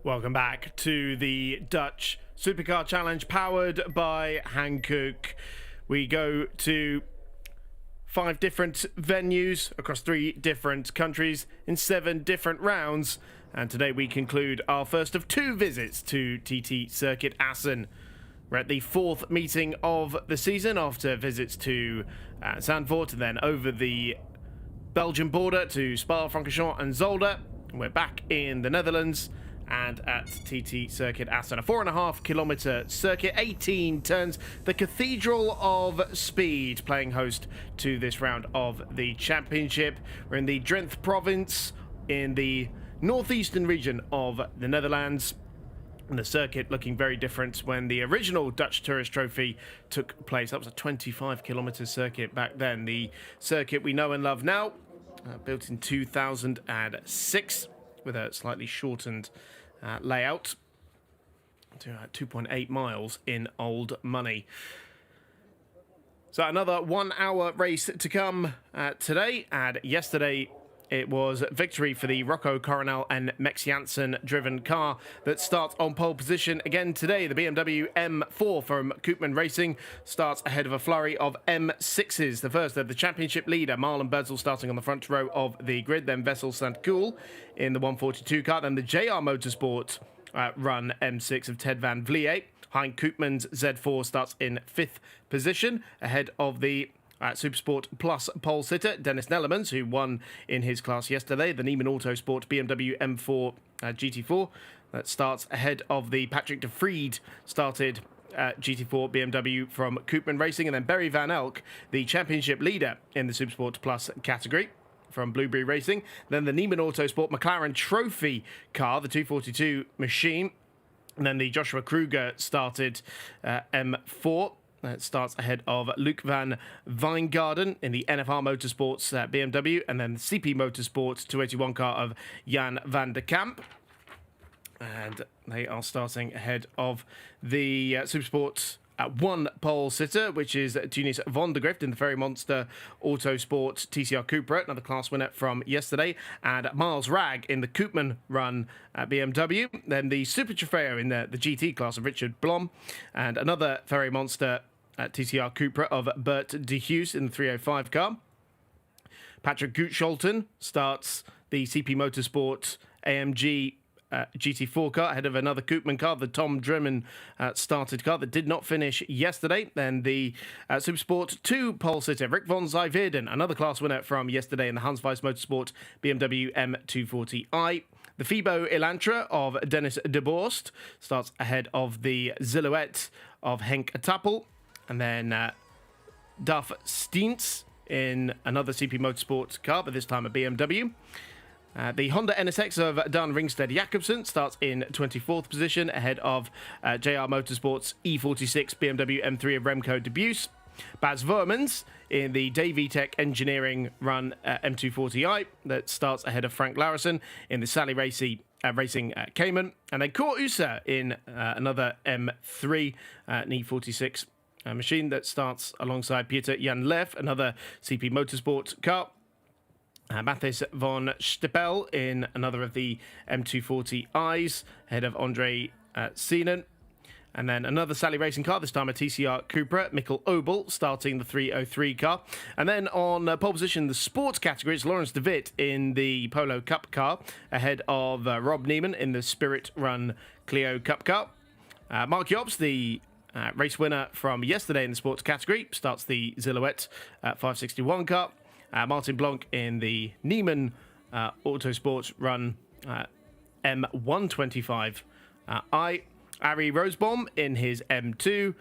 Welcome back to the Dutch Supercar Challenge powered by Hankook. We go to 5 different venues across 3 different countries in 7 different rounds. And today we conclude our first of 2 visits to TT Circuit Assen. We're at the 4th meeting of the season after visits to Zandvoort and then over the Belgian border to Spa-Francorchamps and Zolder. We're back in the Netherlands and at TT Circuit Assen, a 4.5 kilometre circuit, 18 turns, the Cathedral of Speed, playing host to this round of the championship. We're in the Drenthe province in the northeastern region of the Netherlands. And the circuit looking very different when the original Dutch Tourist Trophy took place. That was a 25 kilometre circuit back then. The circuit we know and love now, built in 2006 with a slightly shortened layout to 2.8 miles in old money. So another 1 hour race to come today, and yesterday it was victory for the Rocco Coronel and Max Janssen driven car that starts on pole position again today. The BMW M4 from Koopman Racing starts ahead of a flurry of M6s. The first of the championship leader, Marlon Berzel, starting on the front row of the grid, then Wessel St. Kool in the 142 car, then the JR Motorsport run M6 of Ted van Vliet. Hein Koopman's Z4 starts in 5th position ahead of the Supersport Plus pole sitter Dennis Nellemans, who won in his class yesterday. The Neiman Autosport BMW M4 GT4 that starts ahead of the Patrick de Vriend started GT4 BMW from Koopman Racing, and then Barry Van Elk, the championship leader in the Supersport Plus category from Blueberry Racing. Then the Neiman Autosport McLaren Trophy car, the 242 machine. And then the Joshua Kruger started M4. It starts ahead of Luc van Wijngaarden in the NFR Motorsports BMW, and then the CP Motorsport 281 car of Jan van der Kamp. And they are starting ahead of the Supersport 1 pole sitter, which is Tunis van der Grift in the Ferry Monster Autosport TCR Cupra, another class winner from yesterday, and Miles Ragg in the Koopman run BMW. Then the Super Trofeo in the GT class of Richard Blom, and another Ferry Monster TCR Cupra of Bert de Huys in the 305 car. Patrick Goetscholten starts the CP Motorsport AMG GT4 car ahead of another Koopman car, the Tom Drimmen started car that did not finish yesterday. Then the Supersport 2 pole sitter Rick von Zijverden, another class winner from yesterday in the Hans Weiss Motorsport BMW M240i. The Fibo Elantra of Dennis de Borst starts ahead of the Silhouette of Henk Tappel. And then Duff Steens in another CP Motorsport car, but this time a BMW. The Honda NSX of Dan Ringstead Jacobsen starts in 24th position ahead of JR Motorsports E46 BMW M3 of Remco de Buys. Baz Vermans in the Davy Tech Engineering run M240i that starts ahead of Frank Larison in the Sally Racing Cayman. And then Cor Usa in another M3 E46 machine that starts alongside Pieter Jan Leff, another CP Motorsport car. Mathis von Stippel in another of the M240i's ahead of Andre Seenan. And then another Sally Racing car, this time a TCR Cupra, Mikkel Obel, starting the 303 car. And then on pole position, the sports category, it's Lawrence de Witt in the Polo Cup car, ahead of Rob Neiman in the Spirit Run Clio Cup car. Mark Jobs, the race winner from yesterday in the sports category, starts the Silhouette 561 car. Martin Blanc in the Neiman Autosport run M125i. Ari Rosebaum in his M2.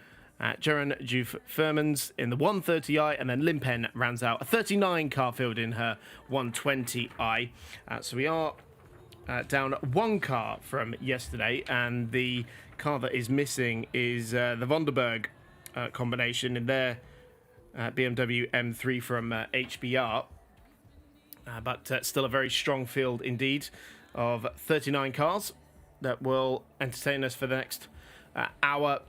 Jeren Juf Furmans in the 130i. And then Limpen rounds out a 39 car field in her 120i. So we are down 1 car from yesterday. And the car that is missing is the Vonderberg combination in their BMW M3 from HBR, but still a very strong field indeed of 39 cars that will entertain us for the next hour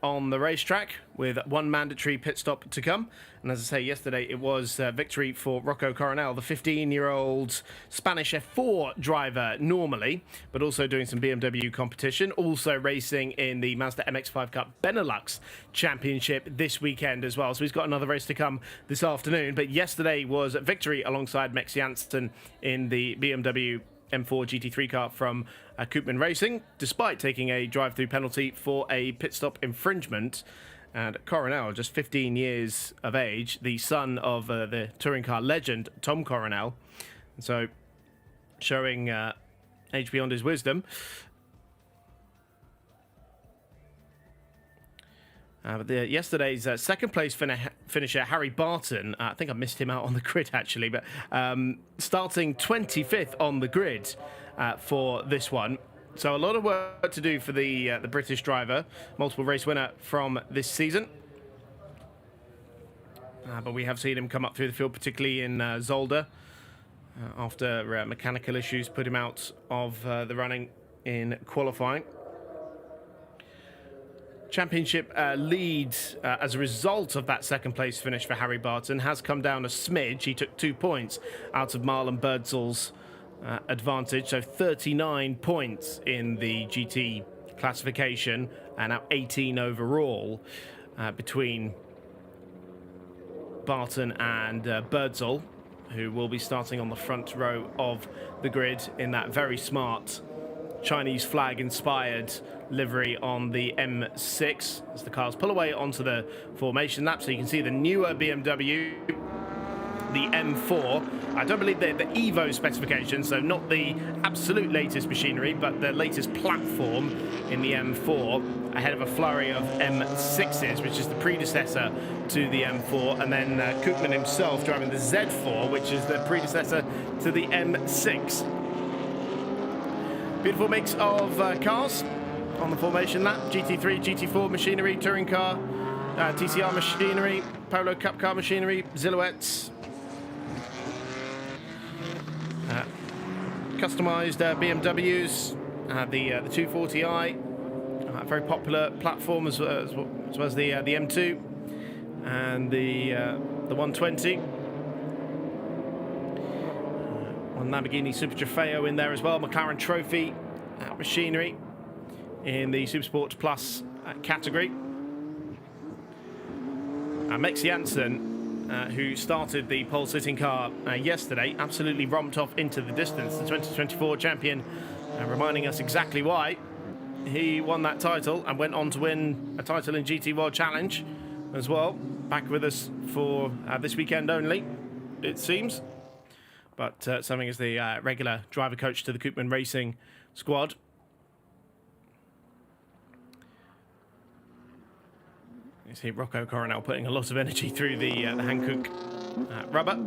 on the racetrack with one mandatory pit stop to come. And as I say, yesterday it was victory for Rocco Coronel, the 15-year-old Spanish F4 driver normally, but also doing some BMW competition, also racing in the Mazda MX-5 Cup Benelux Championship this weekend as well. So he's got another race to come this afternoon. But yesterday was victory alongside Max Janssen in the BMW M4 GT3 car from Hankook Racing, despite taking a drive-through penalty for a pit stop infringement. And Coronel, just 15 years of age, the son of the touring car legend Tom Coronel, and so showing age beyond his wisdom. But yesterday's second place finisher, Harry Barton, I think I missed him out on the grid actually, but starting 25th on the grid for this one. So a lot of work to do for the British driver, multiple race winner from this season. But we have seen him come up through the field, particularly in Zolder, after mechanical issues put him out of the running in qualifying. Championship lead as a result of that second place finish for Harry Barton has come down a smidge. He took 2 points out of Marlon Birdsall's advantage, so 39 points in the GT classification and now 18 overall between Barton and Birdsall, who will be starting on the front row of the grid in that very smart Chinese flag inspired livery on the M6 as the cars pull away onto the formation lap. So you can see the newer BMW, the M4. I don't believe they're the Evo specification, so not the absolute latest machinery, but the latest platform in the M4, ahead of a flurry of M6s, which is the predecessor to the M4, and then Koopman himself driving the Z4, which is the predecessor to the M6. Beautiful mix of cars on the formation lap. GT3, GT4 machinery, touring car, TCR machinery, Polo Cup car machinery, Silhouettes, customised BMWs, the 240i, very popular platform as well as the M2 and the 120. One Lamborghini Super Trofeo in there as well, McLaren Trophy machinery in the Supersport Plus category. Max Janssen, who started the pole-sitting car yesterday, absolutely romped off into the distance. The 2024 champion, reminding us exactly why he won that title and went on to win a title in GT World Challenge as well. Back with us for this weekend only, it seems. But serving as the regular driver coach to the Hankook Racing squad. You see Rocco Coronel putting a lot of energy through the Hankook rubber.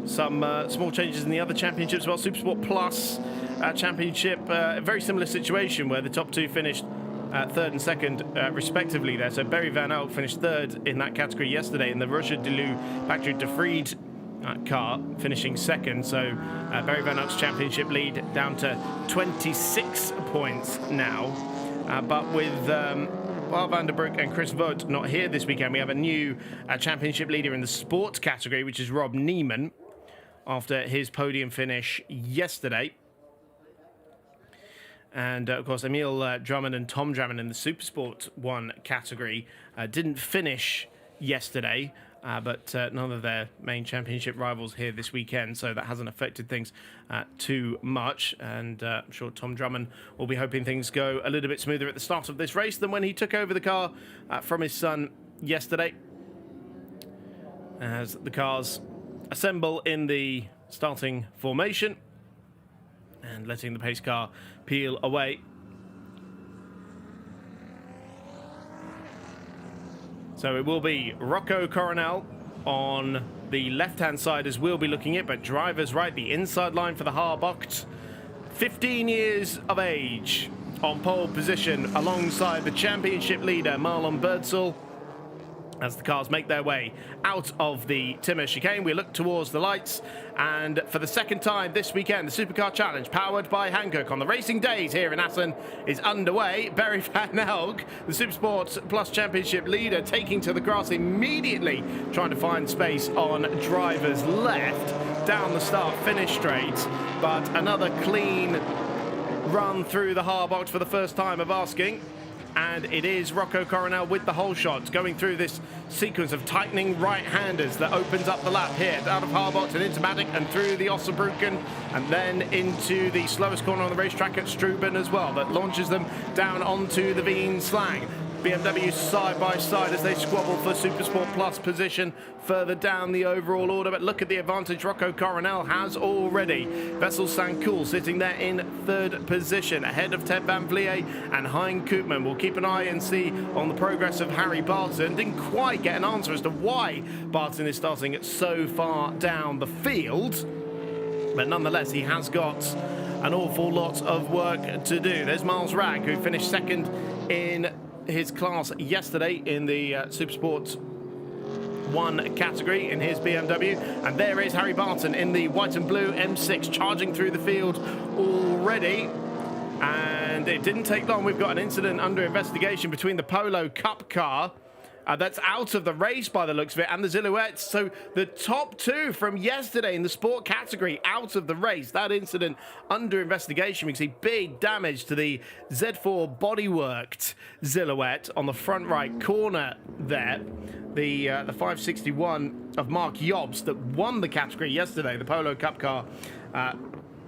Some small changes in the other championships as well. Supersport Plus championship, a very similar situation where the top two finished third and second respectively there. So Barry Van Elk finished third in that category yesterday in the Roger Deleu Patrick de Vriend car, finishing second. So Barry Van Elk's championship lead down to 26 points now. But with Bar van der Broek and Chris Vogt not here this weekend, we have a new championship leader in the sports category, which is Rob Neiman, after his podium finish yesterday. And, of course, Emil Drummond and Tom Drummond in the Supersport 1 category didn't finish yesterday, but none of their main championship rivals here this weekend, so that hasn't affected things too much. And I'm sure Tom Drummond will be hoping things go a little bit smoother at the start of this race than when he took over the car from his son yesterday. As the cars assemble in the starting formation and letting the pace car peel away. So it will be Rocco Coronel on the left-hand side as we'll be looking at, but drivers right, the inside line for the Haarbocht. 15 years of age on pole position alongside the championship leader Marlon Birdsall. As the cars make their way out of the Timmer chicane, we look towards the lights, and for the second time this weekend, the Supercar Challenge, powered by Hankook on the racing days here in Assen, is underway. Barry Van Elk, the Supersport Plus Championship leader, taking to the grass immediately, trying to find space on driver's left, down the start-finish straight, but another clean run through the hard box for the first time of asking. And it is Rocco Coronel with the whole shot, going through this sequence of tightening right-handers that opens up the lap here, out of Harbot and into Maddock and through the Ossenbrücken, and then into the slowest corner on the racetrack at Struben as well, that launches them down onto the Wien Slang. BMW side by side as they squabble for Supersport Plus position further down the overall order. But look at the advantage Rocco Coronel has already. Vessel Sankool sitting there in third position ahead of Ted Van Vliet and Hein Koopman. We'll keep an eye and see on the progress of Harry Barton. Didn't quite get an answer as to why Barton is starting so far down the field, but nonetheless he has got an awful lot of work to do. There's Miles Ragg, who finished second in his class yesterday in the Supersport 1 category in his BMW, and there is Harry Barton in the white and blue M6 charging through the field already. And it didn't take long. We've got an incident under investigation between the Polo Cup car that's out of the race by the looks of it, and the Silhouette. So the top two from yesterday in the sport category out of the race. That incident under investigation. We can see big damage to the Z4 bodyworked Silhouette on the front right corner there. The 561 of Mark Jobst that won the category yesterday, the Polo Cup car,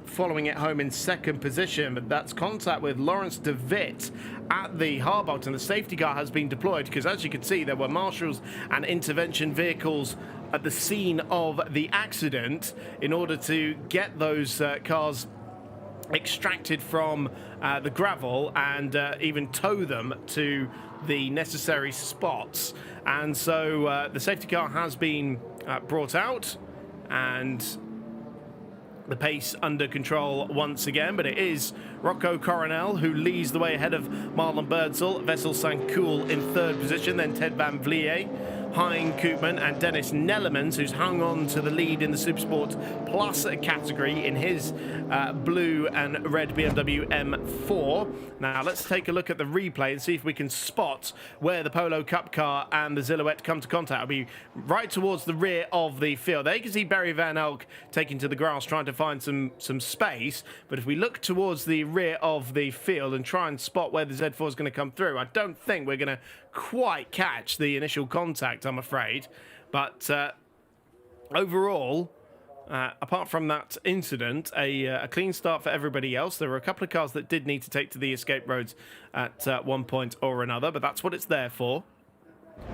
following it home in second position. But that's contact with Lawrence de Witt at the Harbot, and the safety car has been deployed because, as you can see, there were marshals and intervention vehicles at the scene of the accident in order to get those cars extracted from the gravel and even tow them to the necessary spots. And so the safety car has been brought out, and the pace under control once again, but it is Rocco Coronel who leads the way ahead of Marlon Birdsall, Vessel Sankool in third position, then Ted Van Vliet, Hein Koopman and Dennis Nellemans, who's hung on to the lead in the Supersport Plus category in his blue and red BMW M4. Now let's take a look at the replay and see if we can spot where the Polo Cup car and the Silhouette come to contact. It'll be right towards the rear of the field. There you can see Barry Van Elk taking to the grass, trying to find some space. But if we look towards the rear of the field and try and spot where the Z4 is going to come through, I don't think we're going to quite catch the initial contact, I'm afraid. But overall, apart from that incident, a clean start for everybody else. There were a couple of cars that did need to take to the escape roads at one point or another, but that's what it's there for.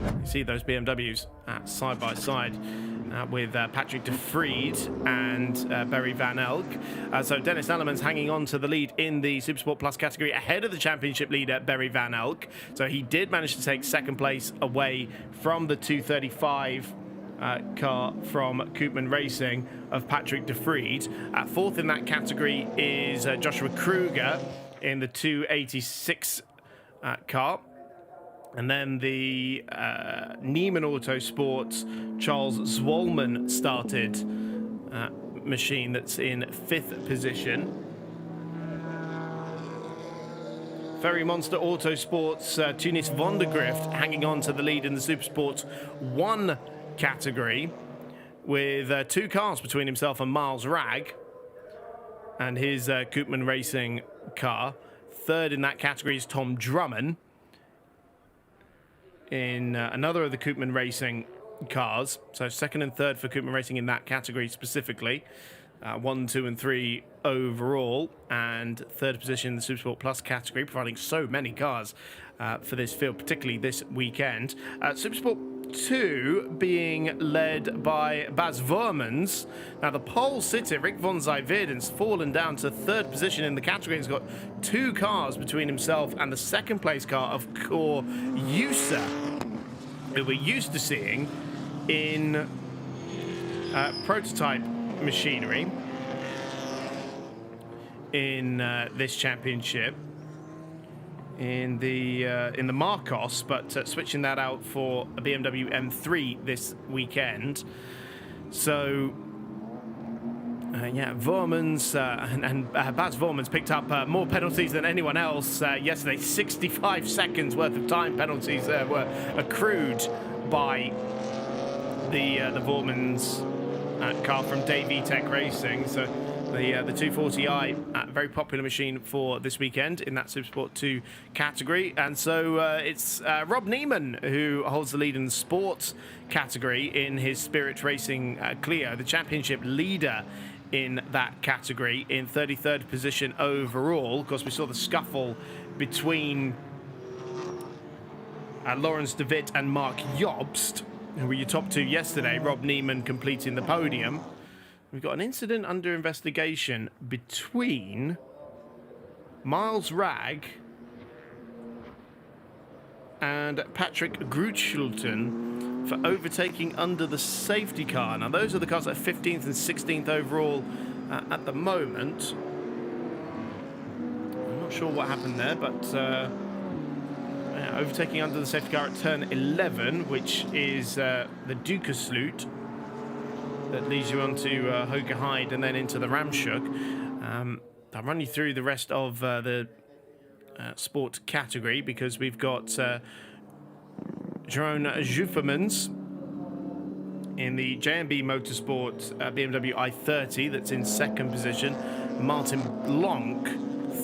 You see those BMWs side by side with Patrick de Vried and Barry Van Elk. So Dennis Nellemans hanging on to the lead in the Supersport Plus category ahead of the championship leader, Barry Van Elk. So he did manage to take second place away from the 235 car from Koopman Racing of Patrick de Vried. Fourth in that category is Joshua Kruger in the 286 car. And then the Neiman Autosports Charles Zwolman started machine that's in fifth position. Ferry Monster Autosports Tunis Vondergrift hanging on to the lead in the Supersport 1 category with two cars between himself and Miles Ragg and his Koopman Racing car. Third in that category is Tom Drummond in another of the Koopman Racing cars. So second and third for Koopman Racing in that category specifically. 1, 2 and 3 overall, and third position in the Supersport Plus category, providing so many cars for this field, particularly this weekend. Supersport 2 being led by Bas Vermans. Now the pole sitter, Rick von Zijverden's fallen down to third position in the category. He's got two cars between himself and the second place car of Cor Usa, who we're used to seeing in prototype machinery in this championship. in the Marcos, but switching that out for a BMW M3 this weekend. So yeah, Vormans and Baz Vormans picked up more penalties than anyone else yesterday. 65 seconds worth of time penalties were accrued by the Vormans car from Davey Tech Racing. So the 240i, very popular machine for this weekend in that Supersport 2 category. And so it's Rob Neiman who holds the lead in the sports category in his Spirit Racing Clio, the championship leader in that category, in 33rd position overall. Of course, we saw the scuffle between Lawrence de Witt and Mark Jobst, who were your top two yesterday. Rob Neiman completing the podium. We've got an incident under investigation between Miles Ragg and Patrick Grutschulten for overtaking under the safety car. Now, those are the cars that are 15th and 16th overall at the moment. I'm not sure what happened there, but overtaking under the safety car at turn 11, which is the Dukersloot, that leads you on to Hoge Heide and then into the Ramshoek. I'll run you through the rest of the sport category, because we've got Jeroen Juffermans in the JMB Motorsport BMW i30 that's in second position. Martin Blanc,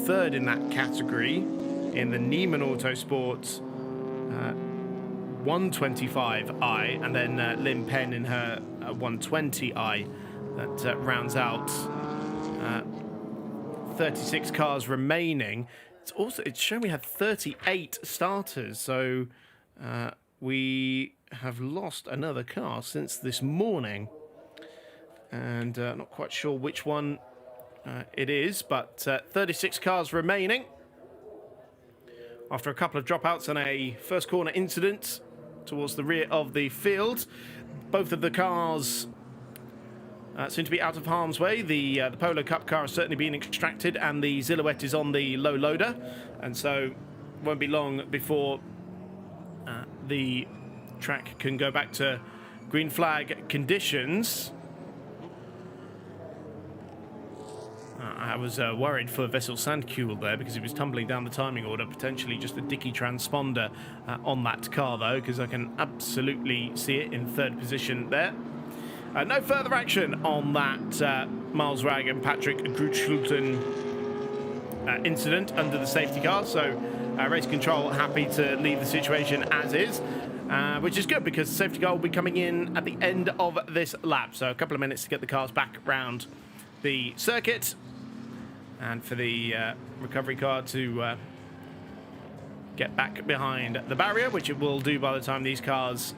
third in that category in the Neiman Autosport 125i, and then Lynn Penn in her 120i. That rounds out 36 cars remaining. It's shown we had 38 starters, so we have lost another car since this morning, and not quite sure which one it is, but 36 cars remaining after a couple of dropouts and a first corner incident towards the rear of the field. Both of the cars seem to be out of harm's way. The Polo Cup car has certainly been extracted, and the Silhouette is on the low loader, and so won't be long before the track can go back to green flag conditions. I was worried for Vessel Sandkuhl there, because he was tumbling down the timing order, potentially just a dicky transponder on that car though, because I can absolutely see it in third position there. No further action on that Miles Ragg and Patrick Grutschulten incident under the safety car, so race control happy to leave the situation as is, which is good, because the safety car will be coming in at the end of this lap, so a couple of minutes to get the cars back round the circuit, and for the recovery car to get back behind the barrier, which it will do by the time these cars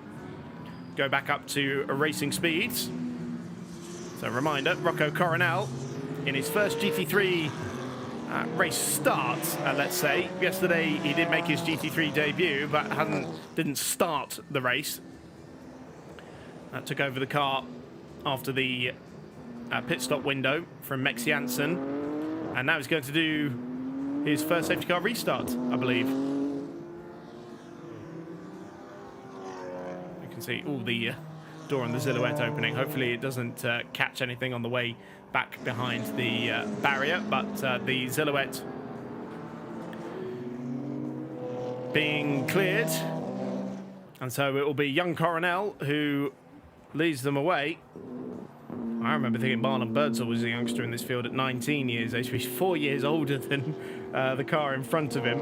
go back up to racing speeds. So, reminder, Rocco Coronel in his first GT3 race start, let's say. Yesterday he did make his GT3 debut, but didn't start the race. Took over the car after the pit stop window from Max Janssen, and now he's going to do his first safety car restart, I believe. You can see all the door on the Silhouette opening. Hopefully it doesn't catch anything on the way back behind the barrier, but the Silhouette being cleared, and so it will be young Coronel who leads them away. I remember thinking Marlon Birdsall was a youngster in this field at 19 years age. He's 4 years older than the car in front of him.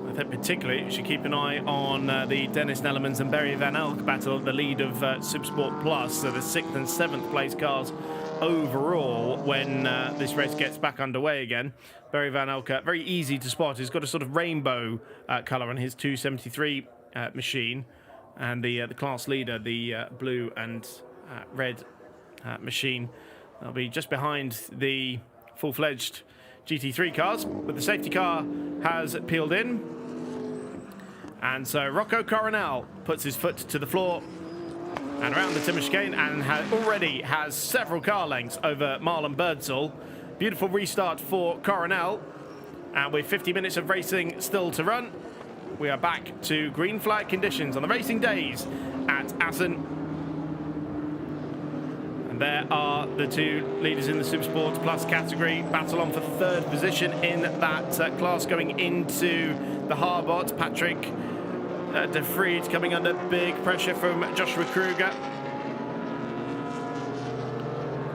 I think particularly you should keep an eye on the Dennis Nellemans and Barry Van Elk battle at the lead of Supersport Plus, so the 6th and 7th place cars overall when this race gets back underway again. Barry Van Elk, very easy to spot. He's got a sort of rainbow colour on his 273 machine, and the class leader, the blue and red machine, they'll be just behind the full-fledged GT3 cars, but the safety car has peeled in, and so Rocco Coronel puts his foot to the floor and around the Timmer chicane, and already has several car lengths over Marlon Birdsall. Beautiful restart for Coronel, and with 50 minutes of racing still to run, we are back to green flag conditions on the racing days at Assen. And there are the two leaders in the Supersport Plus category, battle on for third position in that class going into the Harbot. Patrick De Vriend coming under big pressure from Joshua Kruger.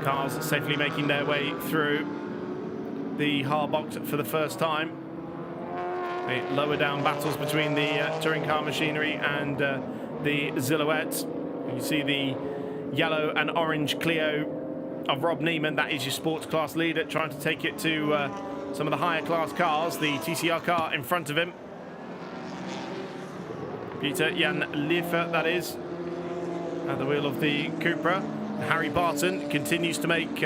Cars safely making their way through the Harbot for the first time. The lower down battles between the touring car machinery and the Silhouette. You see the yellow and orange Clio of Rob Neiman. That is your sports class leader, trying to take it to some of the higher class cars. The TCR car in front of him. Peter Jan Liefer, that is, at the wheel of the Cupra. Harry Barton continues to make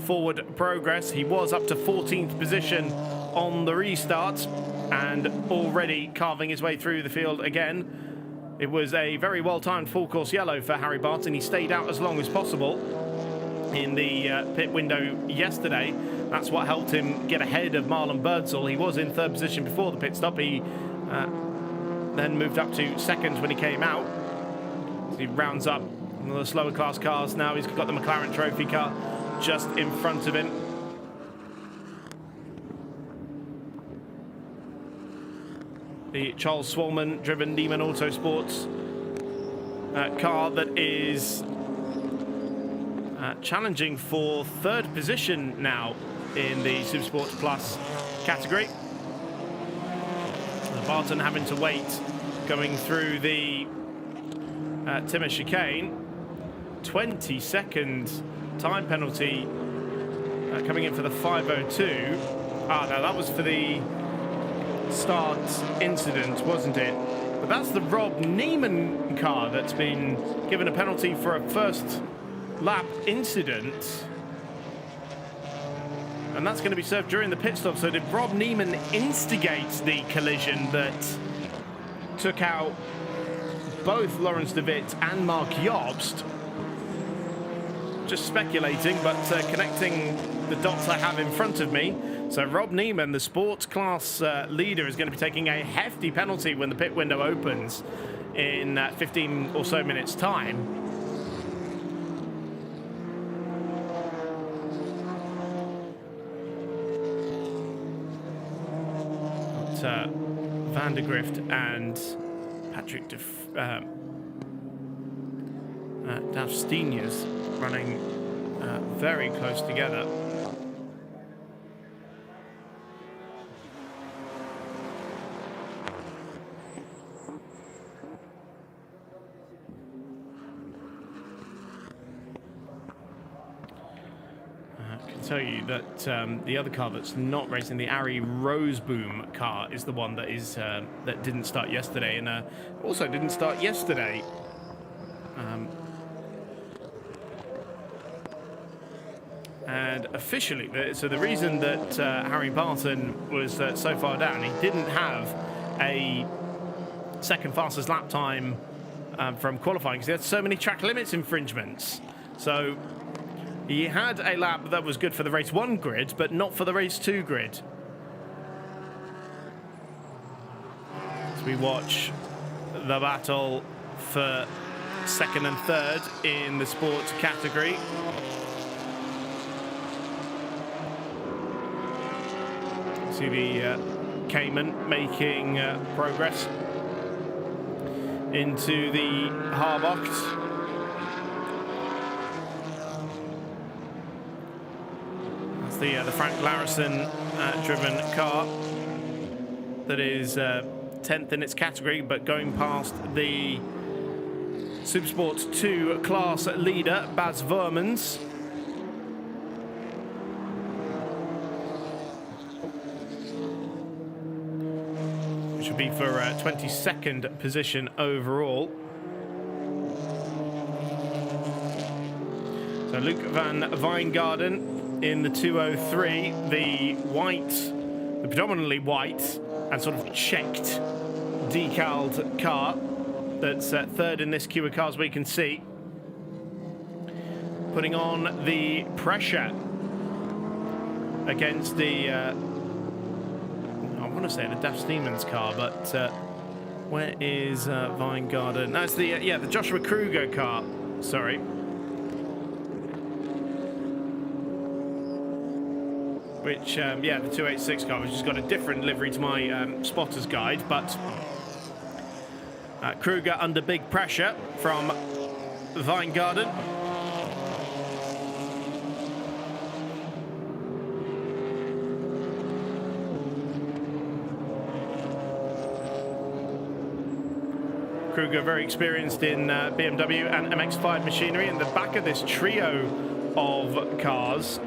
forward progress. He was up to 14th position on the restart and already carving his way through the field again. It was a very well-timed full-course yellow for Harry Barton. He stayed out as long as possible in the pit window yesterday. That's what helped him get ahead of Marlon Birdsall. He was in third position before the pit stop. He then moved up to second when he came out. So he rounds up one of the slower class cars now. He's got the McLaren Trophy car just in front of him. The Charles Swolman driven Neiman Autosports car that is challenging for third position now in the Supersport Plus category. Barton having to wait going through the Timmer chicane. 20-second time penalty coming in for the 502. No, that was for the start incident, wasn't it? But that's the Rob Neiman car that's been given a penalty for a first lap incident. And that's going to be served during the pit stop. So did Rob Neiman instigate the collision that took out both Lawrence de Witt and Mark Jobst? Just speculating, but connecting the dots I have in front of me. So Rob Neiman, the sports class leader, is going to be taking a hefty penalty when the pit window opens in 15 or so minutes' time. Van der Grift and Patrick Davstenius running very close together. Tell you that the other car that's not racing, the Ari Roseboom car, is the one that is that didn't start yesterday, and also didn't start yesterday. And officially, so the reason that Harry Barton was so far down, he didn't have a second fastest lap time from qualifying because he had so many track limits infringements. So he had a lap that was good for the race 1 grid, but not for the race 2 grid. As we watch the battle for second and third in the sports category. See the Cayman making progress into the Harbocht. The Frank Larison driven car that is 10th in its category, but going past the Supersport 2 class leader, Baz Vermans. Which would be for 22nd position overall. So Luc van Wijngaarden in the 203, the predominantly white and sort of checked decaled car that's third in this queue of cars we can see. putting on the pressure against the, I want to say the Daft Steemans car, but where is Weingarten? That's the, the Joshua Kruger car, sorry. Which, the 286 car, which has got a different livery to my spotter's guide, but Kruger under big pressure from Weingarten. Kruger very experienced in BMW and MX-5 machinery. In the back of this trio of cars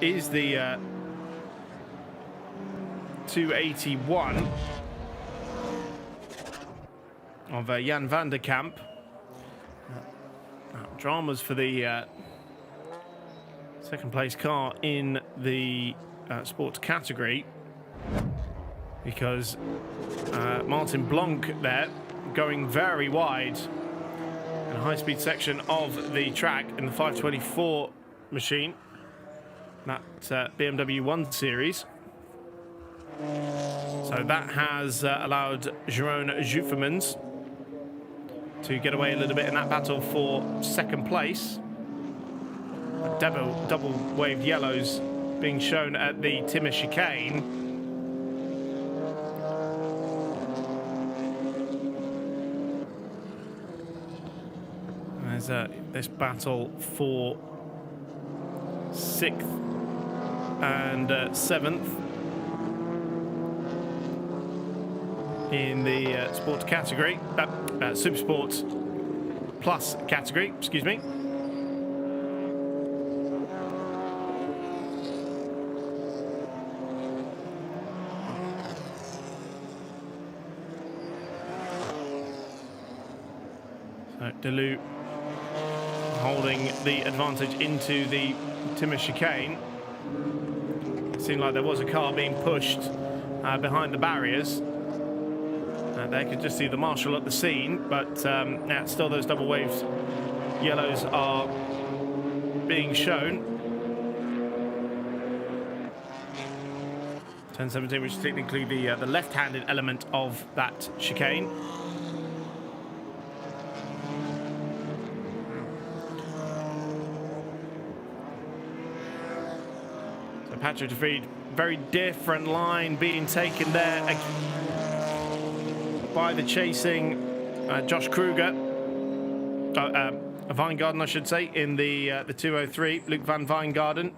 is the 281 of Jan van der Kamp. Dramas for the second place car in the sports category, because Martin Blanc there going very wide in a high-speed section of the track in the 524 machine, that BMW 1 Series. So that has allowed Jeroen Joufemans to get away a little bit in that battle for second place. Double waved yellows being shown at the Timmer chicane. There's this battle for 6th and 7th in the sports category, Super Sports Plus category, excuse me. So Deleu holding the advantage into the Timmer chicane. It seemed like there was a car being pushed behind the barriers. There could just see the marshal at the scene, but still those double waved yellows are being shown. 1017, which is technically the left-handed element of that chicane. So Patrick de Vriend, very different line being taken there by the chasing Josh Kruger, Weingarten, I should say, in the 203, Luc van Weingarten.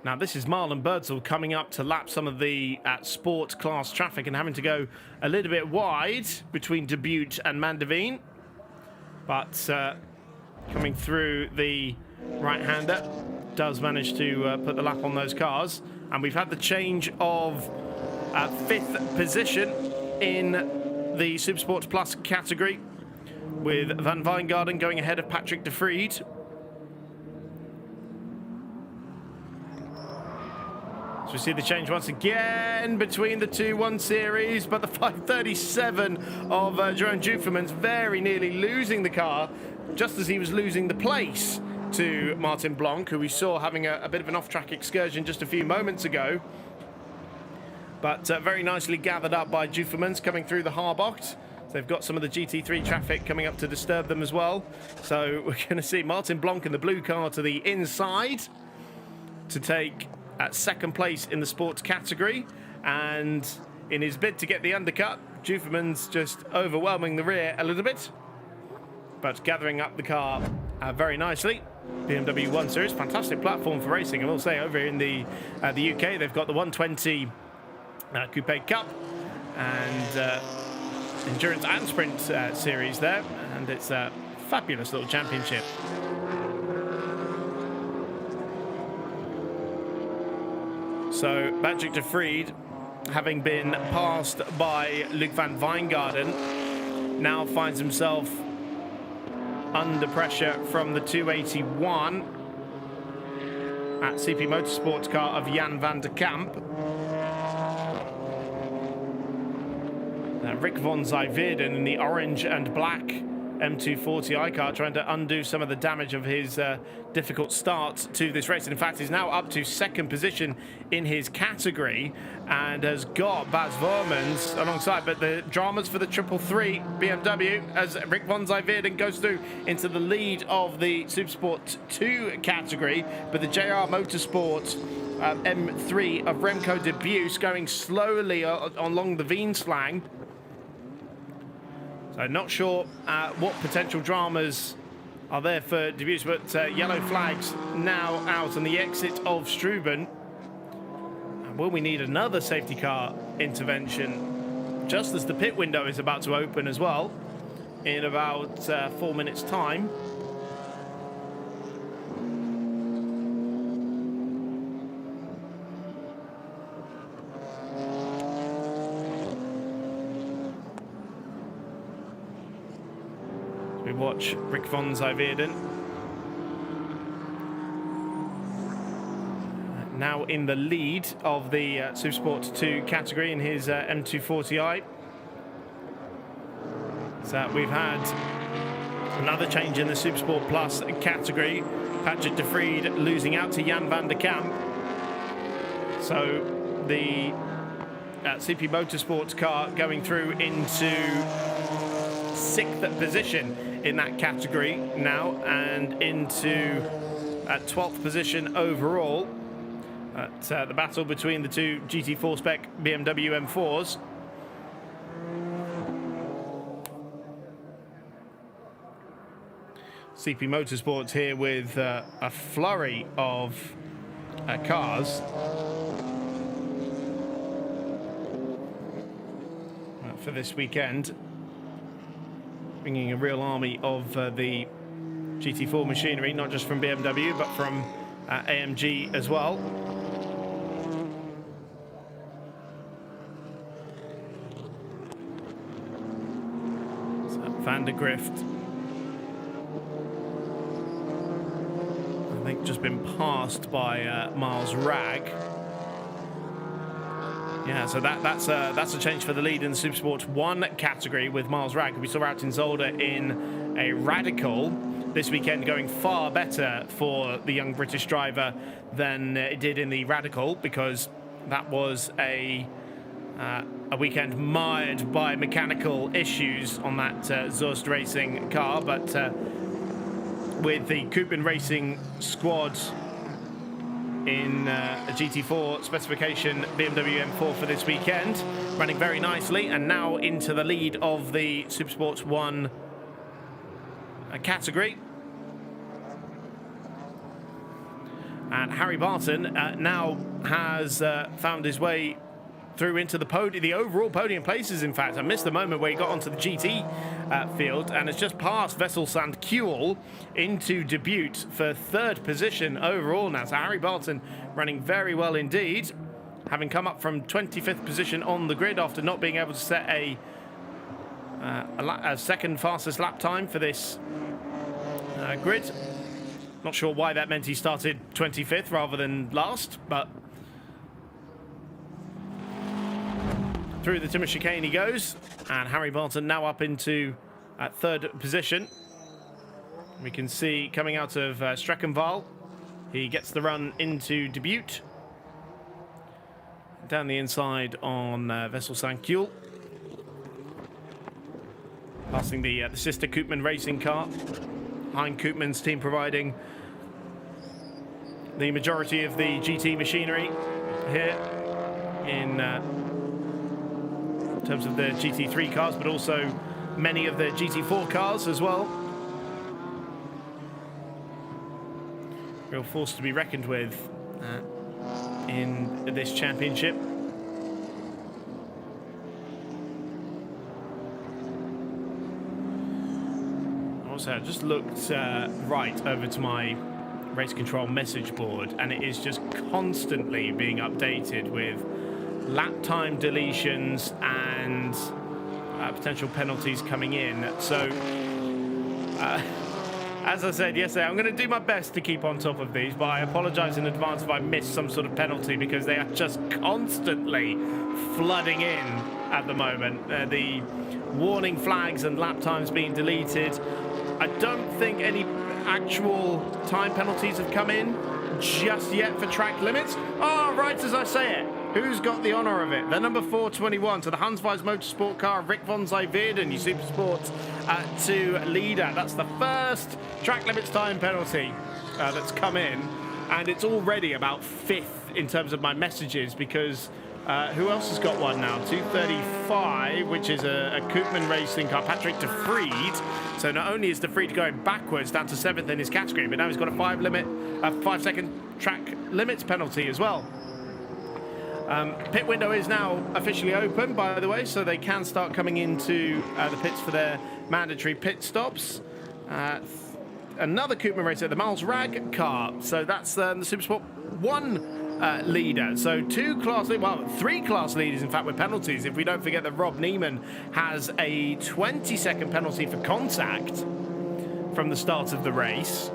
Now this is Marlon Birdsall coming up to lap some of the sport class traffic and having to go a little bit wide between Dubuque and Mandeveen, but coming through the right-hander does manage to put the lap on those cars. And we've had the change of 5th position in the Supersports Plus category, with Van Weingarten going ahead of Patrick de Vriend. So we see the change once again between the 2-1 series, but the 537 of Jeroen Joufemans very nearly losing the car just as he was losing the place to Martin Blanc, who we saw having a bit of an off-track excursion just a few moments ago. But very nicely gathered up by Joufemans coming through the Haarbocht. They've got some of the GT3 traffic coming up to disturb them as well. So we're going to see Martin Blanc in the blue car to the inside to take second place in the sports category. And in his bid to get the undercut, Joufemans just overwhelming the rear a little bit, but gathering up the car very nicely. BMW 1 Series, fantastic platform for racing. I will say, over in the UK, they've got the 120 Coupe Cup and Endurance and Sprint series there, and it's a fabulous little championship. So Patrick de Vriend, having been passed by Luc van Weingarten, now finds himself under pressure from the 281 at CP Motorsports car of Jan van der Kamp. Rick von Zyverden in the orange and black M240i car, trying to undo some of the damage of his difficult start to this race. And in fact, he's now up to second position in his category and has got Bas Vormans alongside. But the dramas for the 333 BMW as Rick von Zyverden goes through into the lead of the Supersport 2 category. But the JR Motorsport M3 of Remco de Buys going slowly along the Veenslang. So not sure what potential dramas are there for de Buys, but yellow flags now out on the exit of Struben. And will we need another safety car intervention just as the pit window is about to open as well in about 4 minutes' time? We watch Rick von Zyverden now in the lead of the Supersport 2 category in his M240i. So we've had another change in the Supersport Plus category. Patrick de Vriend losing out to Jan van der Kamp. So the CP Motorsports car going through into 6th position in that category now and into 12th position overall. The battle between the two GT4 spec BMW M4s. CP Motorsports here with a flurry of cars for this weekend, bringing a real army of the GT4 machinery, not just from BMW but from AMG as well. So Van der Grift, I think, just been passed by Miles Ragg. Yeah, so that's a change for the lead in the Supersport 1 category with Miles Ragg. We saw out in Zolder in a Radical this weekend, going far better for the young British driver than it did in the Radical, because that was a weekend mired by mechanical issues on that Zust Racing car. But with the Koopman Racing squad in a GT4 specification BMW M4 for this weekend, running very nicely, and now into the lead of the Supersport 1 category. And Harry Barton now has found his way through into the overall podium places. In fact, I missed the moment where he got onto the GT field, and it's just past Vessel Sand Kuhl into debut for 3rd position overall now. So Harry Barton running very well indeed, having come up from 25th position on the grid after not being able to set a second fastest lap time for this grid. Not sure why that meant he started 25th rather than last, but through the timber chicane he goes, and Harry Barton now up into 3rd position. We can see coming out of Streckenval, he gets the run into debut. Down the inside on Vessel St. Kuhl, passing the sister Koopman Racing car. Hein Koopman's team providing the majority of the GT machinery here in terms of the GT3 cars, but also many of the GT4 cars as well. Real force to be reckoned with in this championship. Also, I just looked right over to my race control message board, and it is just constantly being updated with lap time deletions and potential penalties coming in. So as I said yesterday, I'm going to do my best to keep on top of these, but I apologize in advance if I miss some sort of penalty, because they are just constantly flooding in at the moment. The warning flags and lap times being deleted. I don't think any actual time penalties have come in just yet for track limits. Oh, right as I say it. Who's got the honour of it? The number 421, so the Hansweis Motorsport car, Rick von Zijverden, you Supersport 2 leader. That's the first track limits time penalty that's come in, and it's already about 5th in terms of my messages, because who else has got one now? 235, which is a Koopman Racing car, Patrick de Vried. So not only is de Vried going backwards down to 7th in his category, but now he's got a 5-second track limits penalty as well. Pit window is now officially open, by the way, so they can start coming into the pits for their mandatory pit stops. Another Koopman Racer, the Miles Rag car. So that's the Supersport 1 leader. So 3 class leaders, in fact, with penalties. If we don't forget that Rob Neiman has a 20-second penalty for contact from the start of the race.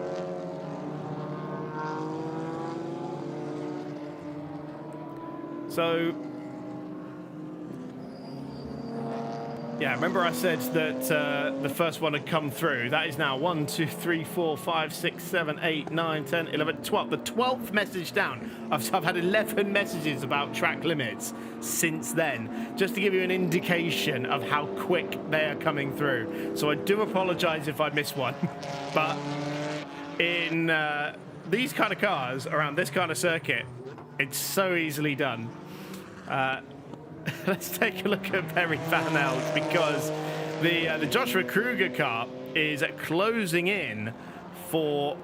So, yeah, remember I said that the first one had come through. That is now 1, 2, 3, 4, 5, 6, 7, 8, 9, 10, 11, 12. The 12th message down. I've had 11 messages about track limits since then, just to give you an indication of how quick they are coming through. So I do apologise if I miss one. But in these kind of cars, around this kind of circuit, it's so easily done. Let's take a look at Perry Van Elk, because the Joshua Kruger car is closing in for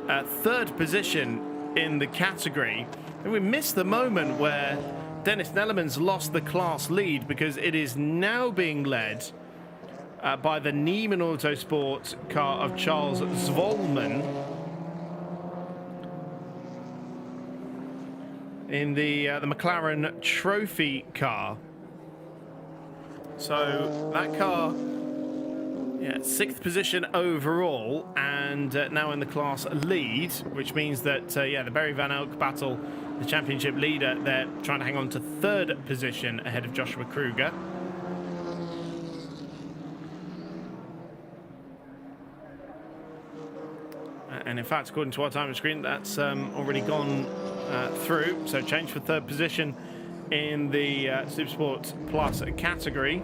third position in the category. And we missed the moment where Dennis Nellerman's lost the class lead, because it is now being led by the Neiman Autosport car of Charles Zvolman in the McLaren Trophy car. So that car, yeah, 6th position overall, and now in the class lead, which means that, yeah, the Barry Van Elk battle, the championship leader, they're trying to hang on to 3rd position ahead of Joshua Kruger. And in fact, according to our time screen, that's already gone through. So change for 3rd position in the Supersport Plus category.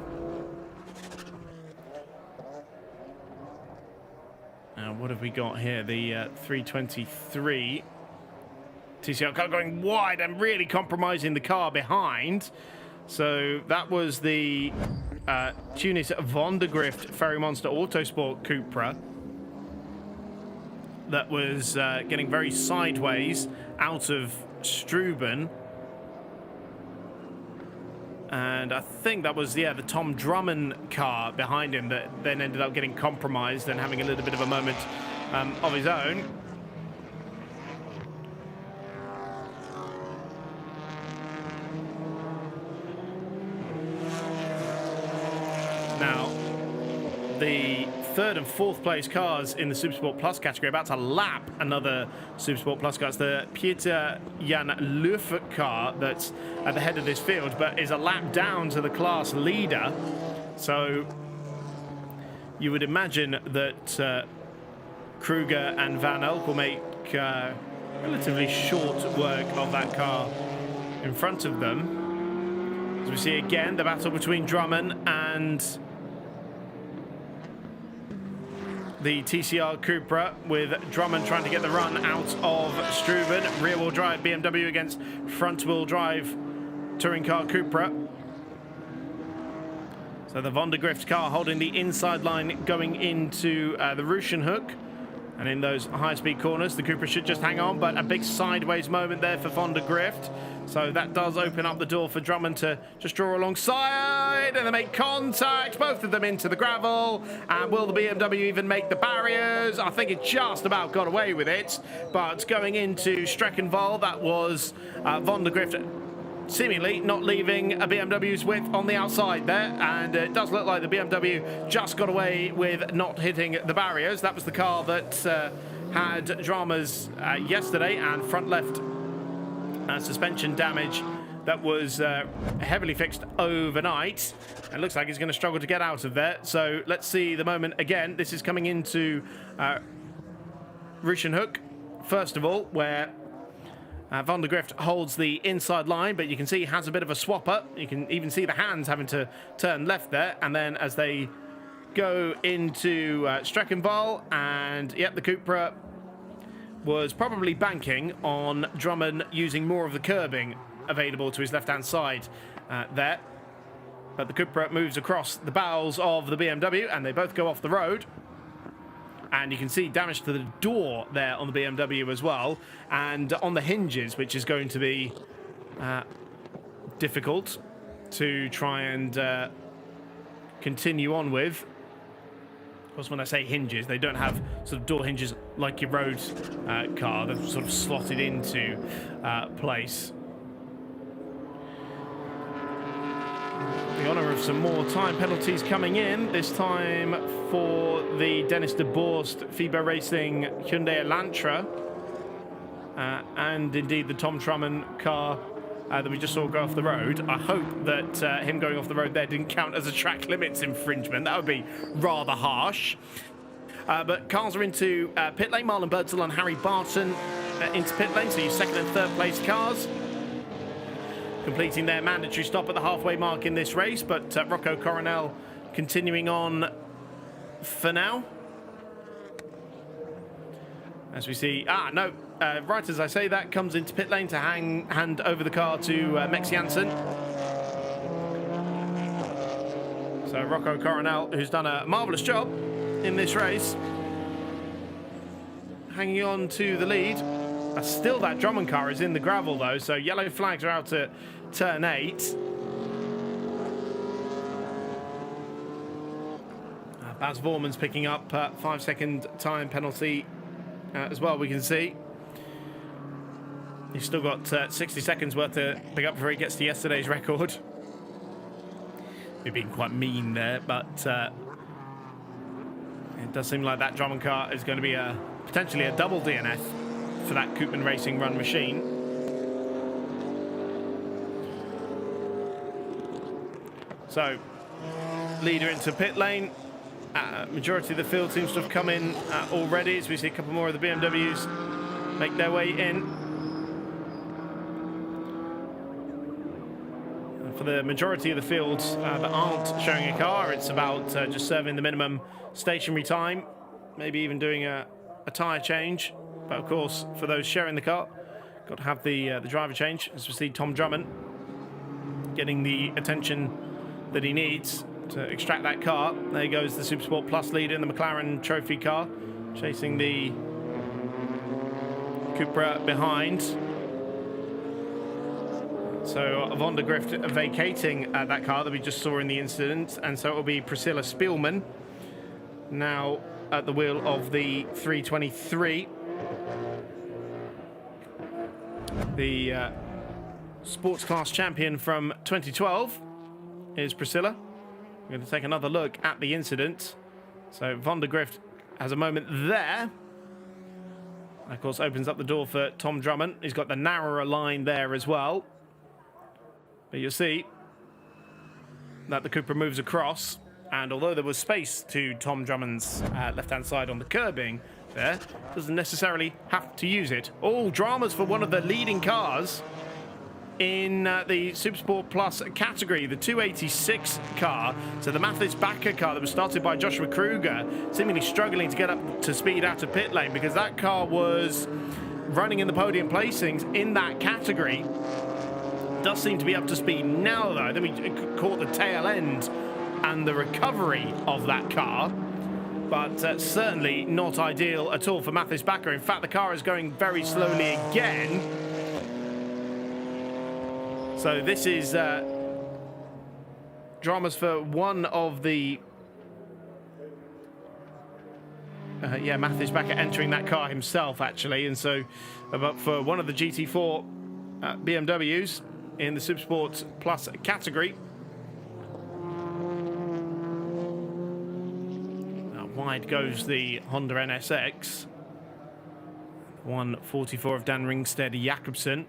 Now, what have we got here? The 323 TCR car going wide and really compromising the car behind. So that was the Tunis Vondergrift Ferry Monster Autosport Cupra that was getting very sideways out of Struben. And I think that was, yeah, the Tom Drummond car behind him that then ended up getting compromised and having a little bit of a moment of his own. Now, the 3rd and 4th place cars in the Supersport Plus category about to lap another Supersport Plus car. It's the Pieter Jan Leufe car that's at the head of this field, but is a lap down to the class leader. So you would imagine that Kruger and Van Elk will make relatively short work of that car in front of them. As we see again, the battle between Drummond and the TCR Cupra, with Drummond trying to get the run out of Struben. Rear-wheel drive BMW against front-wheel drive touring car Cupra. So the Vondergrift car holding the inside line going into the Ruschenhoek. And in those high-speed corners, the Cupra should just hang on, but a big sideways moment there for Vondergrift. So that does open up the door for Drummond to just draw alongside, and they make contact, both of them into the gravel. And will the BMW even make the barriers? I think it just about got away with it, but going into Streckenval, that was Vondergrift seemingly not leaving a BMW's width on the outside there, and it does look like the BMW just got away with not hitting the barriers. That was the car that had dramas yesterday, and front left suspension damage that was heavily fixed overnight. And looks like he's going to struggle to get out of there. So let's see the moment again. This is coming into Hankook, first of all, where Van der Grift holds the inside line, but you can see he has a bit of a swap up. You can even see the hands having to turn left there. And then as they go into Streckenval, and yep, the Cupra was probably banking on Drummond using more of the curbing available to his left-hand side there. But the Cupra moves across the bowels of the BMW, and they both go off the road. And you can see damage to the door there on the BMW as well, and on the hinges, which is going to be difficult to try and continue on with. Of course, when I say hinges, they don't have sort of door hinges like your road car. They're sort of slotted into place. The honour of some more time penalties coming in, this time for the Dennis de Borst FIBA Racing Hyundai Elantra, and indeed the Tom Drummond car that we just saw go off the road. I hope that him going off the road there didn't count as a track limits infringement. That would be rather harsh. But cars are into pit lane. Marlon Birdsall and Harry Barton into pit lane, so your second and third place cars completing their mandatory stop at the halfway mark in this race, but Rocco Coronel continuing on for now. As we see, right as I say that, comes into pit lane to hand over the car to Max Jansen. So Rocco Coronel, who's done a marvellous job in this race, hanging on to the lead. Still that Drummond car is in the gravel though, so yellow flags are out at turn 8. Baz Vorman's picking up 5-second time penalty as well, we can see. He's still got 60 seconds worth to pick up before he gets to yesterday's record. We've been quite mean there, but it does seem like that Drummond car is going to be potentially a double DNF for that Koopman Racing run machine. So, leader into pit lane. Majority of the field seems to have come in already, as we see a couple more of the BMWs make their way in. For the majority of the fields that aren't showing a car, it's about just serving the minimum stationary time, maybe even doing a tyre change. But of course, for those sharing the car, got to have the driver change. As we see Tom Drummond getting the attention that he needs to extract that car. There goes the Supersport Plus leader in the McLaren Trophy car, chasing the Cupra behind. So Van der Grift vacating that car that we just saw in the incident, and so it will be Priscilla Spielman now at the wheel of the 323. The sports class champion from 2012 is Priscilla. We're going to take another look at the incident. So Van der Grift has a moment there. And of course, opens up the door for Tom Drummond. He's got the narrower line there as well. But you'll see that the Cupra moves across. And although there was space to Tom Drummond's left-hand side on the curbing there, doesn't necessarily have to use it. All dramas for one of the leading cars in the Supersport Plus category, the 286 car. So the Mathis Backer car that was started by Joshua Kruger, seemingly struggling to get up to speed out of pit lane, because that car was running in the podium placings in that category. Does seem to be up to speed now though. Then we caught the tail end and the recovery of that car, but certainly not ideal at all for Mathis Backer. In fact, the car is going very slowly again. So this is dramas for one of the Mathis Backer entering that car himself actually, and so but for one of the GT4 BMWs in the Supersport Plus category. Wide goes the Honda NSX. 144 of Dan Ringstead Jakobsen.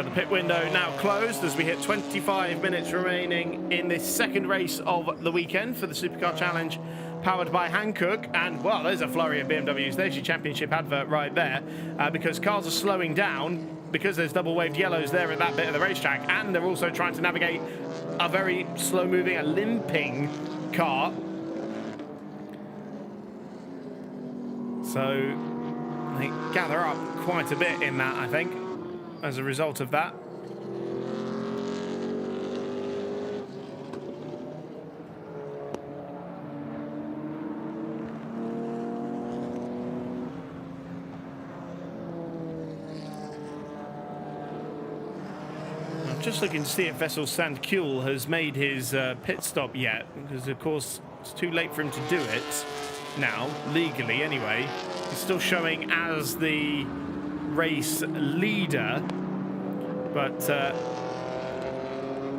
So the pit window now closed as we hit 25 minutes remaining in this second race of the weekend for the Supercar Challenge powered by Hankook. And, well, there's a flurry of BMWs. There's your championship advert right there, because cars are slowing down because there's double waved yellows there at that bit of the racetrack, and they're also trying to navigate a very slow-moving, a limping car. So they gather up quite a bit in that, I think, as a result of that. I'm just looking to see if Vessel Sandkuhl has made his pit stop yet, because of course it's too late for him to do it now, legally anyway. He's still showing as the race leader, but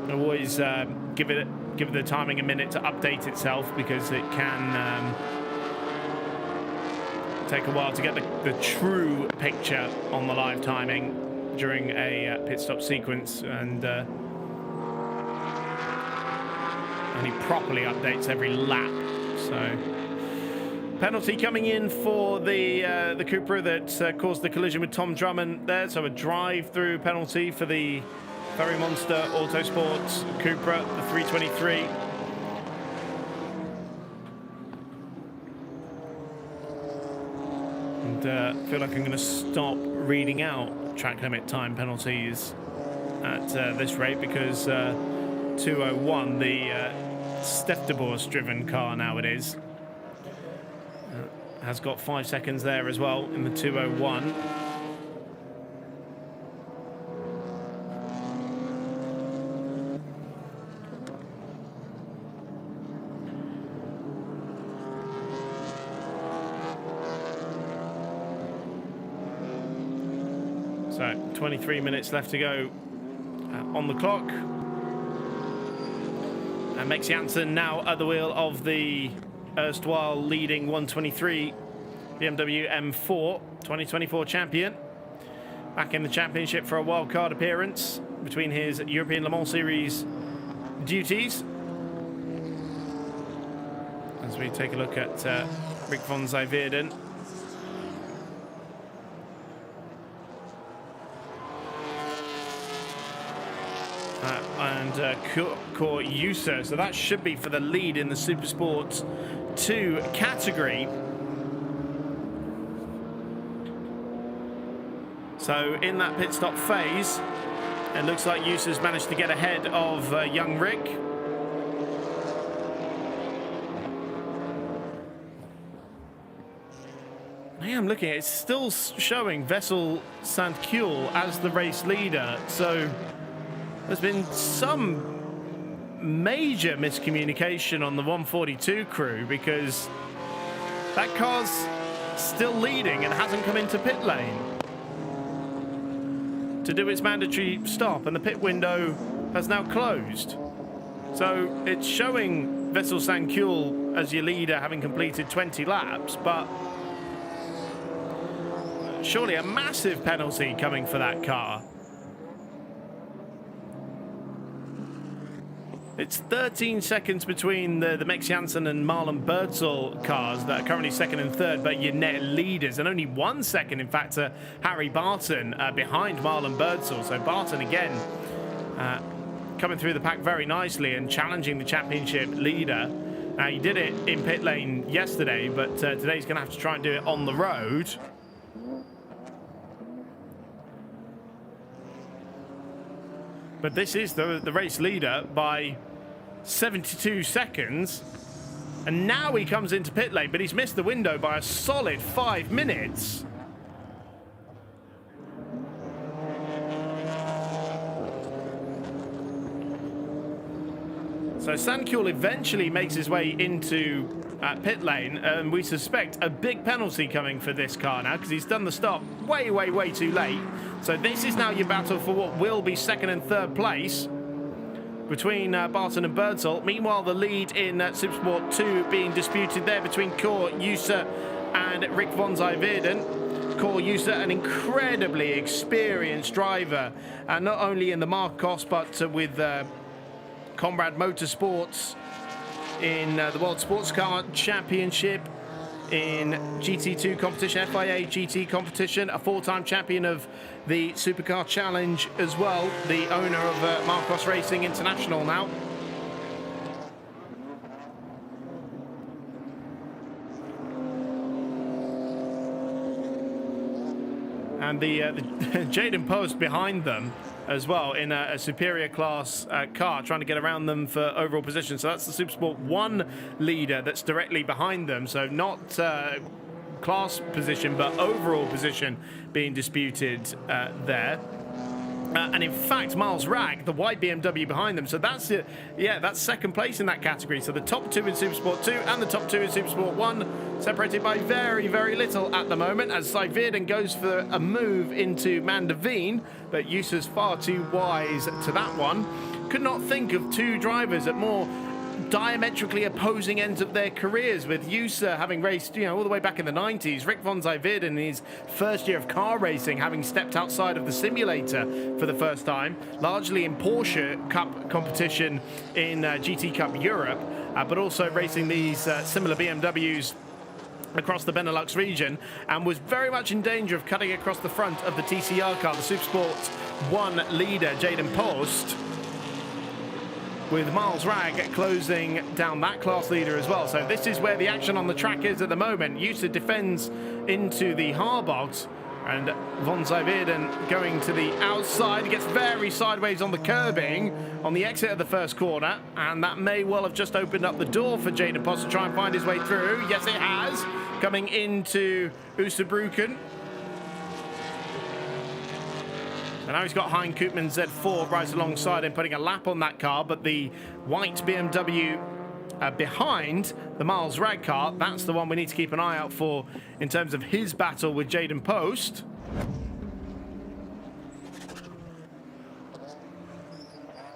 always give the timing a minute to update itself, because it can take a while to get the true picture on the live timing during a pit stop sequence, and he properly updates every lap. So penalty coming in for the Cupra that caused the collision with Tom Drummond there. So a drive-through penalty for the Ferry Monster Autosports Cupra, the 323. And I feel like I'm going to stop reading out track limit time penalties at this rate, because 201, the Steftebos driven car now it is, has got 5 seconds there as well in the 201. So 23 minutes left to go on the clock. And Max Janssen now at the wheel of the erstwhile leading 123 BMW M4 2024 champion. Back in the championship for a wildcard appearance between his European Le Mans Series duties. As we take a look at Rick van Zijverden. And Kurt Yusa. So that should be for the lead in the Supersport 2 category. So in that pit stop phase, it looks like Yusa's managed to get ahead of young Rick. Yeah, I'm looking at it. It's still showing Vessel Sandkuhl as the race leader. So there's been some major miscommunication on the 142 crew, because that car's still leading and hasn't come into pit lane to do its mandatory stop, and the pit window has now closed. So it's showing Vessel Sandkuhl as your leader, having completed 20 laps, but surely a massive penalty coming for that car. It's 13 seconds between the Max Janssen and Marlon Birdsall cars that are currently second and third, but your net leaders, and only 1 second, in fact, to Harry Barton behind Marlon Birdsall. So Barton again coming through the pack very nicely and challenging the championship leader. He did it in pit lane yesterday, but today he's going to have to try and do it on the road. But this is the race leader by 72 seconds. And now he comes into pit lane, but he's missed the window by a solid 5 minutes. So Sandkuhl eventually makes his way into pit lane, and we suspect a big penalty coming for this car now, because he's done the stop way, way, way too late. So this is now your battle for what will be second and third place between Barton and Birdsall. Meanwhile, the lead in Supersport 2 being disputed there between Kurt Yusa and Rick van Zijverden. Cor User, an incredibly experienced driver, not only in the Marcos but with Comrade Motorsports in the World Sports Car Championship, in GT2 competition, FIA GT competition, a 4-time champion of the Supercar Challenge as well, the owner of Marcos Racing International now. And the Jaden Post behind them as well in a superior class car, trying to get around them for overall position. So that's the Supersport 1 leader that's directly behind them. So not class position, but overall position being disputed there. And in fact, Miles Ragg, the white BMW behind them. So that's it. Yeah, that's second place in that category. So the top 2 in Supersport 2 and the top 2 in Supersport 1, separated by very, very little at the moment, as Zijverden goes for a move into Mandeveen, but Usa's far too wise to that one. Could not think of 2 drivers at more diametrically opposing ends of their careers, with Usa having raced, all the way back in the 90s, Rick van Zijverden in his first year of car racing, having stepped outside of the simulator for the first time, largely in Porsche Cup competition in GT Cup Europe, but also racing these similar BMWs across the Benelux region, and was very much in danger of cutting across the front of the TCR car, the Supersport 1 leader, Jaden Post, with Miles Ragg closing down that class leader as well. So this is where the action on the track is at the moment. Usa defends into the Haarbogs, and van Zijverden going to the outside. He gets very sideways on the curbing on the exit of the first corner, and that may well have just opened up the door for Jaden Post to try and find his way through. Yes, it has. Coming into Oosterbrücken. And now he's got Hein Koopman Z4 right alongside him, putting a lap on that car, but the white BMW behind the Miles Ragg car, that's the one we need to keep an eye out for in terms of his battle with Jaden Post.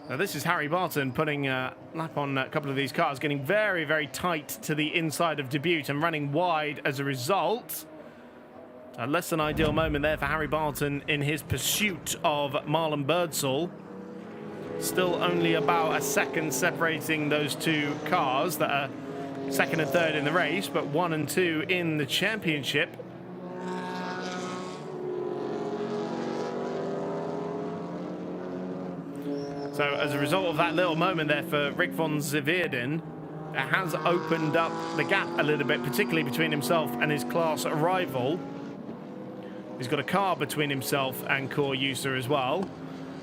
Now this is Harry Barton putting a lap on a couple of these cars, getting very, very tight to the inside of Debut and running wide as a result. A less than ideal moment there for Harry Barton in his pursuit of Marlon Birdsall. Still only about a second separating those 2 cars that are second and third in the race, but 1 and 2 in the championship. So as a result of that little moment there for Rick van Zijverden, it has opened up the gap a little bit, particularly between himself and his class rival. He's got a car between himself and Cor User as well.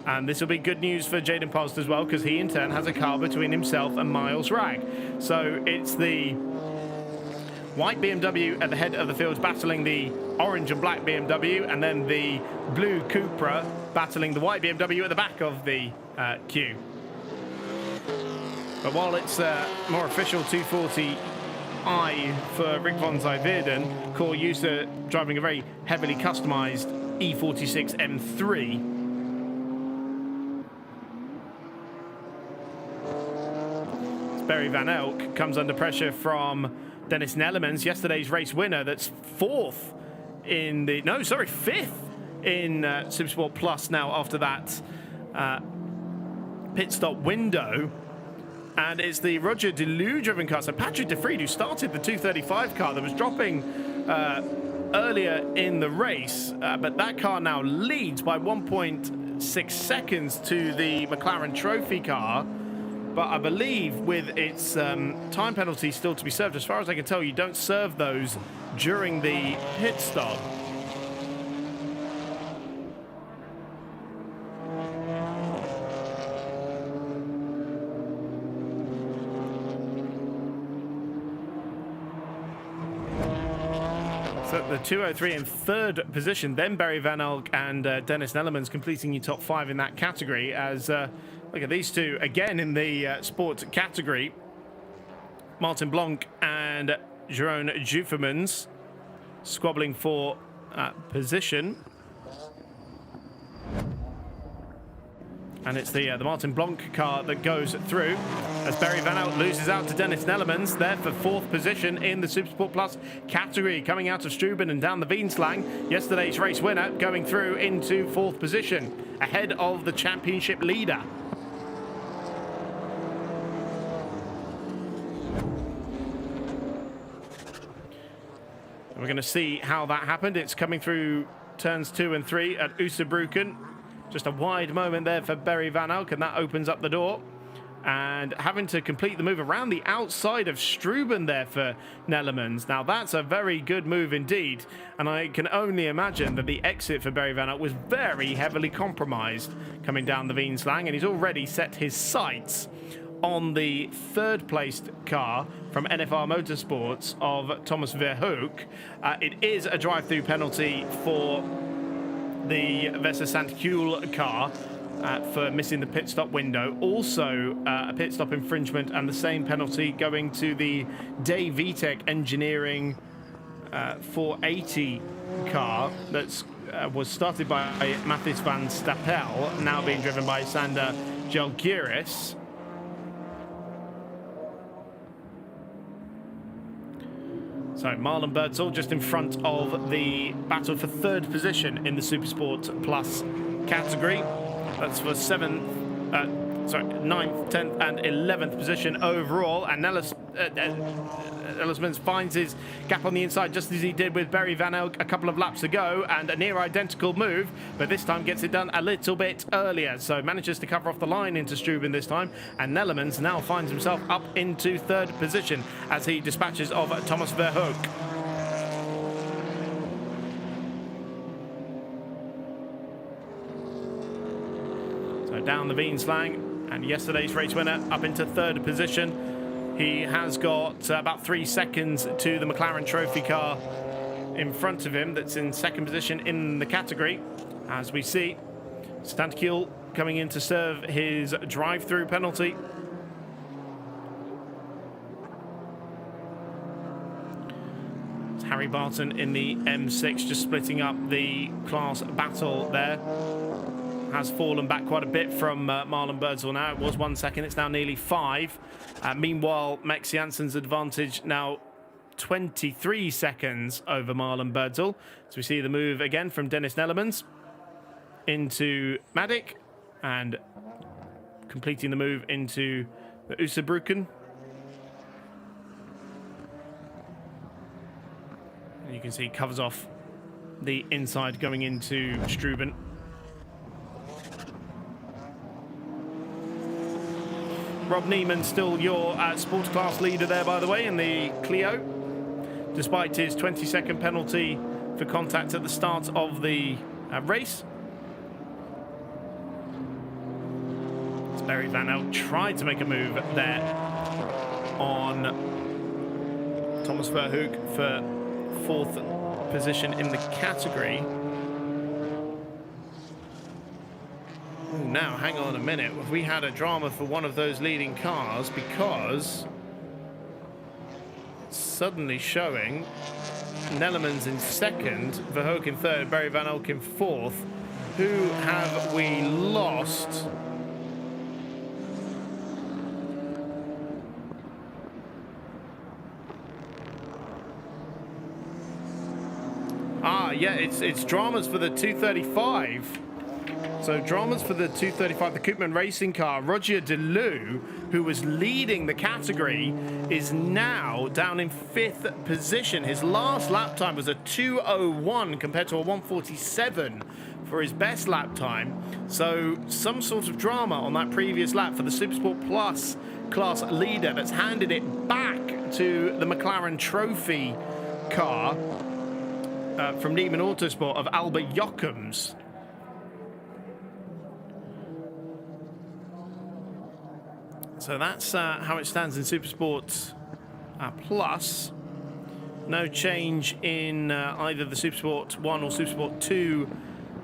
And this will be good news for Jaden Post as well, because he in turn has a car between himself and Miles Ragg. So it's the white BMW at the head of the field battling the orange and black BMW, and then the blue Cupra battling the white BMW at the back of the queue. But while it's more official 240i for Rick van Zijverden, Cor User driving a very heavily customized E46 M3. Barry Van Elk comes under pressure from Dennis Nellemans, yesterday's race winner, that's fifth in Supersport Plus now after that pit stop window. And it's the Roger Deleu driven car, so Patrick De Vries, who started the 235 car that was dropping earlier in the race, but that car now leads by 1.6 seconds to the McLaren Trophy car. But I believe with its time penalty still to be served, as far as I can tell, you don't serve those during the pit stop. So the 203 in third position, then Barry Van Elk and Dennis Nellemans completing your top 5 in that category, as look at these two again in the sports category. Martin Blanc and Jeroen Jufemans squabbling for position. And it's the Martin Blanc car that goes through as Barry Van Elk loses out to Dennis Nellemans there for 4th position in the Supersport Plus category, coming out of Struben and down the Wienslang. Yesterday's race winner going through into 4th position ahead of the championship leader. We're going to see how that happened. It's coming through turns 2 and 3 at Oostebroeken. Just a wide moment there for Barry Van Elk, and that opens up the door. And having to complete the move around the outside of Struben there for Nellemans. Now, that's a very good move indeed. And I can only imagine that the exit for Barry Van Elk was very heavily compromised coming down the Wienslang. And he's already set his sights on the 3rd placed car from NFR Motorsports of Thomas Verhoek. It is a drive-through penalty for the Vesa Sandkuhl car for missing the pit stop window. Also a pit stop infringement and the same penalty going to the Dave Vitek Engineering 480 car that was started by Mathis van Stapel, now being driven by Sander Jalgiris. So Marlon Bertzel just in front of the battle for 3rd position in the Supersport Plus category. That's for 9th, 10th and 11th position overall. And Nellemans finds his gap on the inside just as he did with Barry Van Elk a couple of laps ago, and a near identical move, but this time gets it done a little bit earlier. So manages to cover off the line into Struben this time, and Nellemans now finds himself up into 3rd position as he dispatches of Thomas Verhoek. So down the Wienslang, and yesterday's race winner up into 3rd position. He has got about 3 seconds to the McLaren Trophy car in front of him that's in 2nd position in the category. As we see, Sandkuhl coming in to serve his drive-through penalty. It's Harry Barton in the M6 just splitting up the class battle there. Has fallen back quite a bit from Marlon Bertzel now. It was 1 second, it's now nearly 5. Meanwhile, Max Janssen's advantage now 23 seconds over Marlon Bertzel. So we see the move again from Dennis Nellemans into Madik and completing the move into the Oostebroeken. And you can see he covers off the inside going into Struben. Rob Neiman still your sports class leader there, by the way, in the Clio, despite his 20-second penalty for contact at the start of the race. As Barry Van Elk tried to make a move there on Thomas Verhoek for 4th position in the category. Now, hang on a minute. We had a drama for one of those leading cars because it's suddenly showing Nellemans in 2nd, Verhoek in 3rd, Barry Van Elk in 4th. Who have we lost? Yeah, it's dramas for the 235. So dramas for the 235, the Koopman racing car. Roger Deleu, who was leading the category, is now down in 5th position. His last lap time was a 2:01 compared to a 1:47 for his best lap time. So some sort of drama on that previous lap for the Supersport Plus class leader that's handed it back to the McLaren Trophy car from Neiman Autosport of Albert Jochems. So that's how it stands in Supersport Plus. No change in either the Supersport 1 or Supersport 2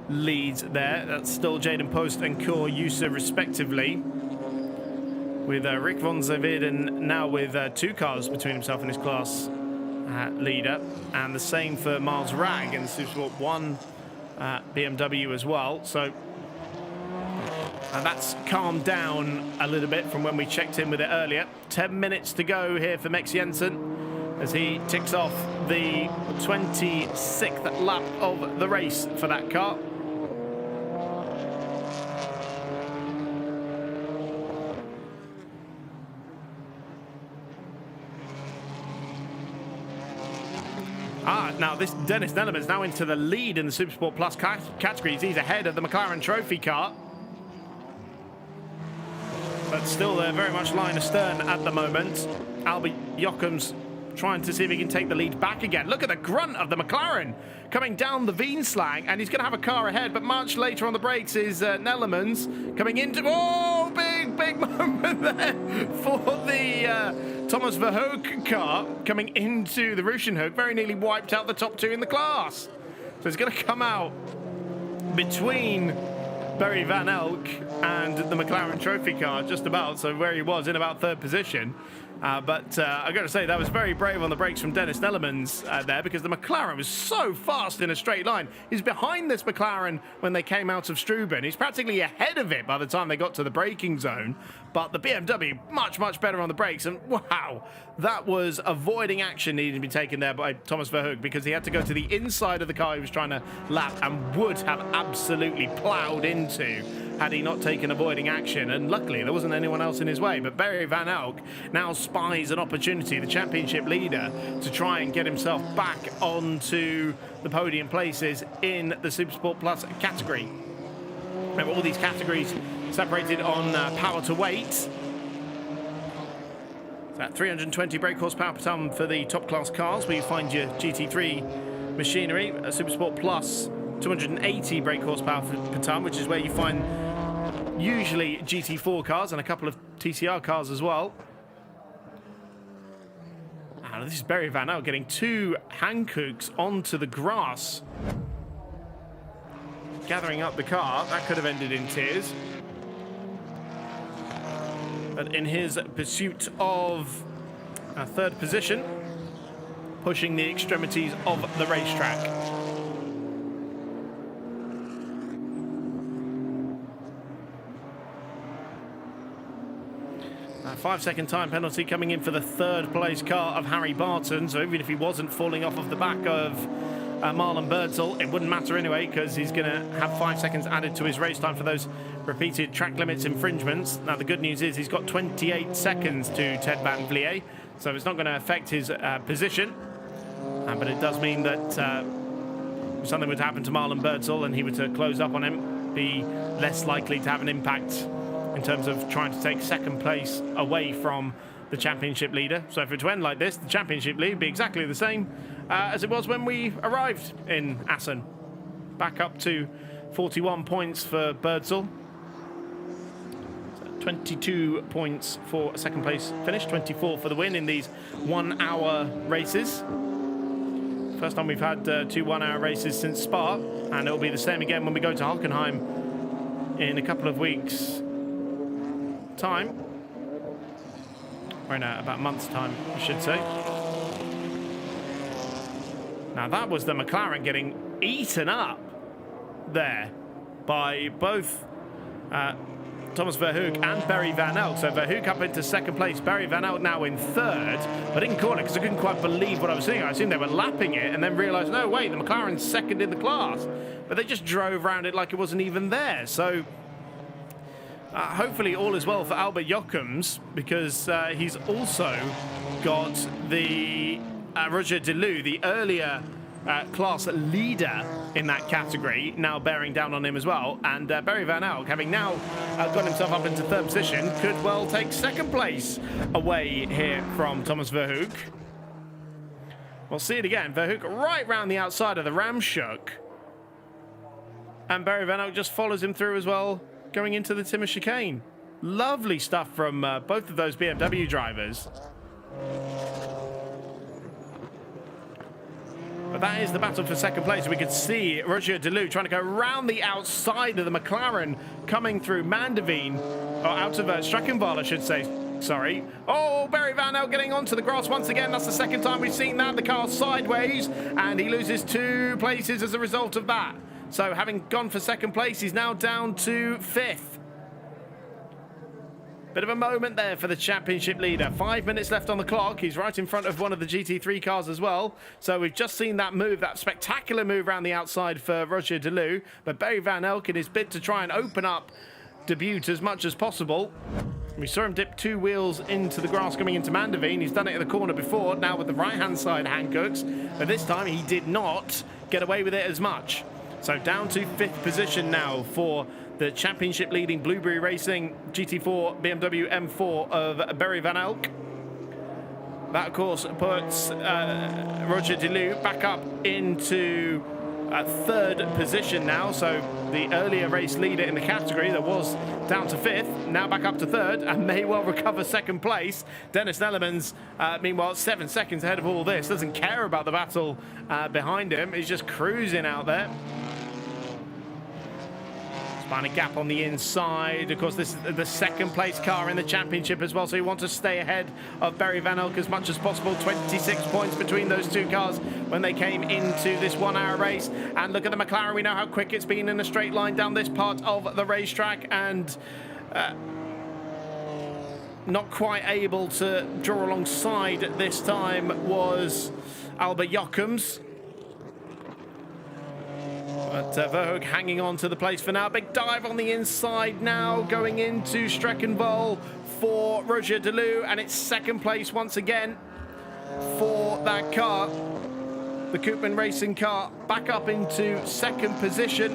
leads there. That's still Jaden Post and Cor Yusa respectively. With Rick von Zeviden now with 2 cars between himself and his class leader. And the same for Miles Ragg in the Supersport 1 BMW as well. So And that's calmed down a little bit from when we checked in with it earlier. 10 minutes to go here for Max Jensen as he ticks off the 26th lap of the race for that car. Now this Dennis Nellerman's now into the lead in the Supersport Plus categories. He's ahead of the McLaren trophy car. But still they're very much line astern at the moment. Albert Jochum's trying to see if he can take the lead back again. Look at the grunt of the McLaren coming down the Veenslang, and he's going to have a car ahead, but much later on the brakes is Nellerman's coming into... Oh, big moment there for the Thomas Verhoek car coming into the Ruschenhoek. Very nearly wiped out the top two in the class. So it's going to come out between Barry Van Elk and the McLaren trophy car, just about, so where he was in about third position. But I've got to say, that was very brave on the brakes from Dennis Nellerman's there, because the McLaren was so fast in a straight line. He's behind this McLaren when they came out of Struben. He's practically ahead of it by the time they got to the braking zone. But the BMW, much better on the brakes. And wow, that was avoiding action needing to be taken there by Thomas Verhoek, because he had to go to the inside of the car he was trying to lap and would have absolutely ploughed into had he not taken avoiding action. And luckily there wasn't anyone else in his way. But Barry Van Elk now spies an opportunity, the championship leader, to try and get himself back onto the podium places in the Supersport Plus category. Remember, all these categories separated on power to weight. So at 320 brake horsepower per tonne for the top class cars, where you find your GT3 machinery. Supersport Plus, 280 brake horsepower per tonne, which is where you find usually GT4 cars and a couple of TCR cars as well. And this is Barry Van Elk getting two Hankooks onto the grass, gathering up the car. That could have ended in tears. But in his pursuit of a third position, pushing the extremities of the racetrack. 5-second time penalty coming in for the third place car of Harry Barton. So even if he wasn't falling off of the back of Marlon Birdsall, it wouldn't matter anyway, because he's going to have 5 seconds added to his race time for those repeated track limits infringements. Now the good news is he's got 28 seconds to Ted Van Vliet, so it's not going to affect his position. But it does mean that if something would happen to Marlon Birdsall and he were to close up on him, be less likely to have an impact in terms of trying to take second place away from the championship leader. So if it were to end like this, the championship lead would be exactly the same as it was when we arrived in Assen. Back up to 41 points for Birdsall. So 22 points for a second place finish, 24 for the win in these 1 hour races. First time we've had 2 1-hour races since Spa, and it'll be the same again when we go to Hockenheim in a couple of weeks' time, or in about a month's time, I should say. Now that was the McLaren getting eaten up there by both Thomas Verhoek and Barry Van Elk. So Verhoek up into second place, Barry Van Elk now in third. I didn't call it because I couldn't quite believe what I was seeing. I assumed they were lapping it and then realised, no, wait, the McLaren's second in the class. But they just drove around it like it wasn't even there. So hopefully all is well for Albert Jochums, because he's also got the Roger Deleu, the earlier class leader in that category, now bearing down on him as well. And Barry Van Elk, having now got himself up into third position, could well take second place away here from Thomas Verhoek. We'll see it again. Verhoek right round the outside of the Ramshoek. And Barry Van Elk just follows him through as well, going into the Timmer chicane. Lovely stuff from both of those BMW drivers. But that is the battle for second place. We could see Roger Deleu trying to go round the outside of the McLaren, coming through Mandeveen, or out of Streckenval, I should say. Sorry. Oh, Barry Van Elk getting onto the grass once again. That's the second time we've seen that. The car sideways, and he loses 2 places as a result of that. So having gone for second place, he's now down to 5th. Bit of a moment there for the championship leader. 5 minutes left on the clock. He's right in front of one of the GT3 cars as well. So we've just seen that move, that spectacular move around the outside for Roger De Leeuw. But Barry Van Elk in his bid to try and open up debut as much as possible. We saw him dip 2 wheels into the grass coming into Mandeveen. He's done it in the corner before, now with the right-hand side Hankooks. But this time he did not get away with it as much. So down to 5th position now for the championship leading Blueberry Racing GT4 BMW M4 of Barry Van Elk. That, of course, puts Roger De Leeuw back up into 3rd position now. So the earlier race leader in the category that was down to 5th, now back up to 3rd and may well recover 2nd place. Dennis Nellemans, meanwhile, 7 seconds ahead of all this. Doesn't care about the battle behind him. He's just cruising out there. Finding a gap on the inside. Of course, this is the 2nd place car in the championship as well, so you want to stay ahead of Barry Van Elk as much as possible. 26 points between those 2 cars when they came into this 1-hour race. And look at the McLaren. We know how quick it's been in a straight line down this part of the racetrack, and not quite able to draw alongside this time was Albert Jochems. But Verhoek hanging on to the place for now. Big dive on the inside now, going into Streckenval for Roger De Leeuw, and it's 2nd place once again for that car. The Koopman Racing car back up into 2nd position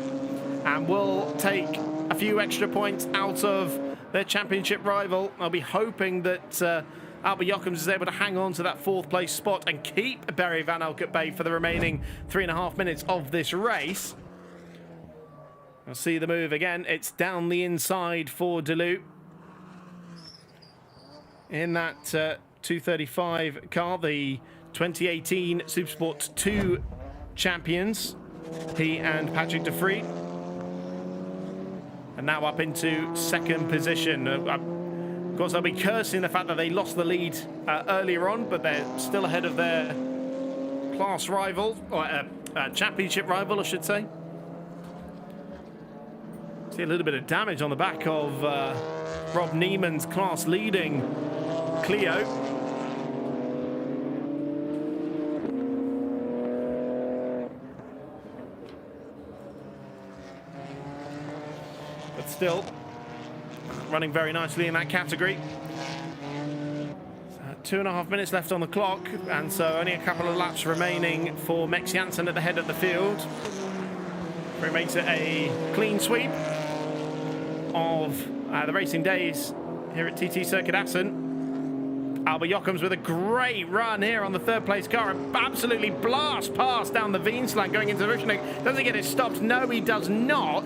and will take a few extra points out of their championship rival. I'll be hoping that Albert Jochems is able to hang on to that 4th place spot and keep Barry Van Elk at bay for the remaining 3.5 minutes of this race. I'll see the move again. It's down the inside for De Leeuw in that 235 car, the 2018 Supersport 2 champions, he and Patrick De Vries. And now up into 2nd position. Of course, they'll be cursing the fact that they lost the lead earlier on, but they're still ahead of their class rival, or championship rival, I should say. See a little bit of damage on the back of Rob Neiman's class leading Clio. But still, running very nicely in that category. 2.5 minutes left on the clock, and so only a couple of laps remaining for Mex Janssen at the head of the field. Where he makes it a clean sweep of the racing days here at TT Circuit Assen. Albert Jochems with a great run here on the 3rd place car and absolutely blast past down the Veenslang going into the Rushnick. Does he get it stopped? No, he does not.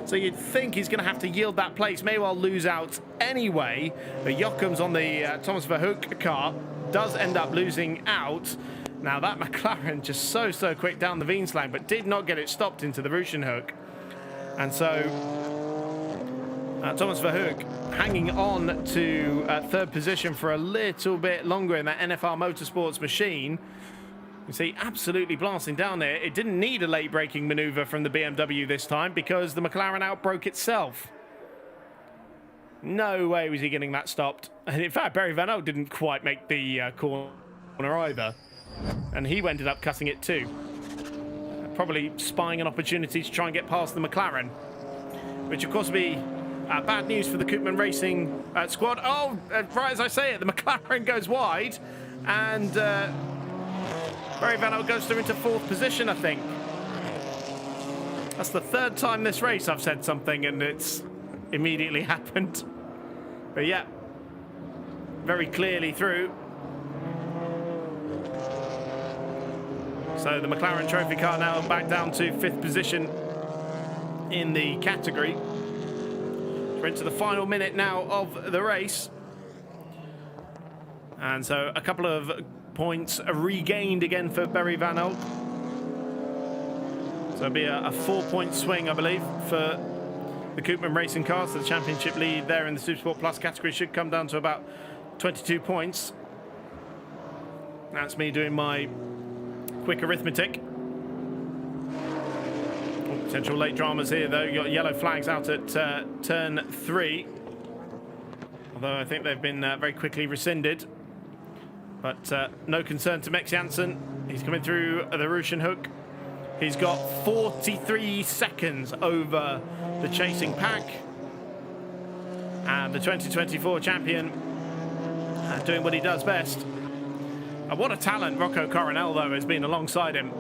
So you'd think he's going to have to yield that place. May well lose out anyway. But Jochems on the Thomas Verhoek car does end up losing out. Now that McLaren just so quick down the Veenslang, but did not get it stopped into the Rushnick. And so Thomas Verhoek hanging on to 3rd position for a little bit longer in that NFR Motorsports machine. You see, absolutely blasting down there. It didn't need a late braking maneuver from the BMW this time because the McLaren outbroke itself. No way was he getting that stopped. And in fact, Barry Van Elk didn't quite make the corner either. And he ended up cutting it too. Probably spying an opportunity to try and get past the McLaren, which of course would be bad news for the Koopman Racing squad. Oh, right as I say it, the McLaren goes wide, and Barry Van Elk goes through into 4th position, I think. That's the 3rd time this race I've said something and it's immediately happened. But yeah, very clearly through. So the McLaren trophy car now back down to 5th position in the category. We're into the final minute now of the race. And so a couple of points regained again for Barry Van Elk. So it'll be a 4-point swing, I believe, for the Koopman Racing cars. So the championship lead there in the Supersport Plus category should come down to about 22 points. That's me doing my quick arithmetic. Potential late dramas here, though. You've got yellow flags out at turn 3. although I think they've been very quickly rescinded. But no concern to Max Jansen. He's coming through the Russian hook. He's got 43 seconds over the chasing pack. And the 2024 champion doing what he does best. And what a talent Rocco Coronel, though, has been alongside him.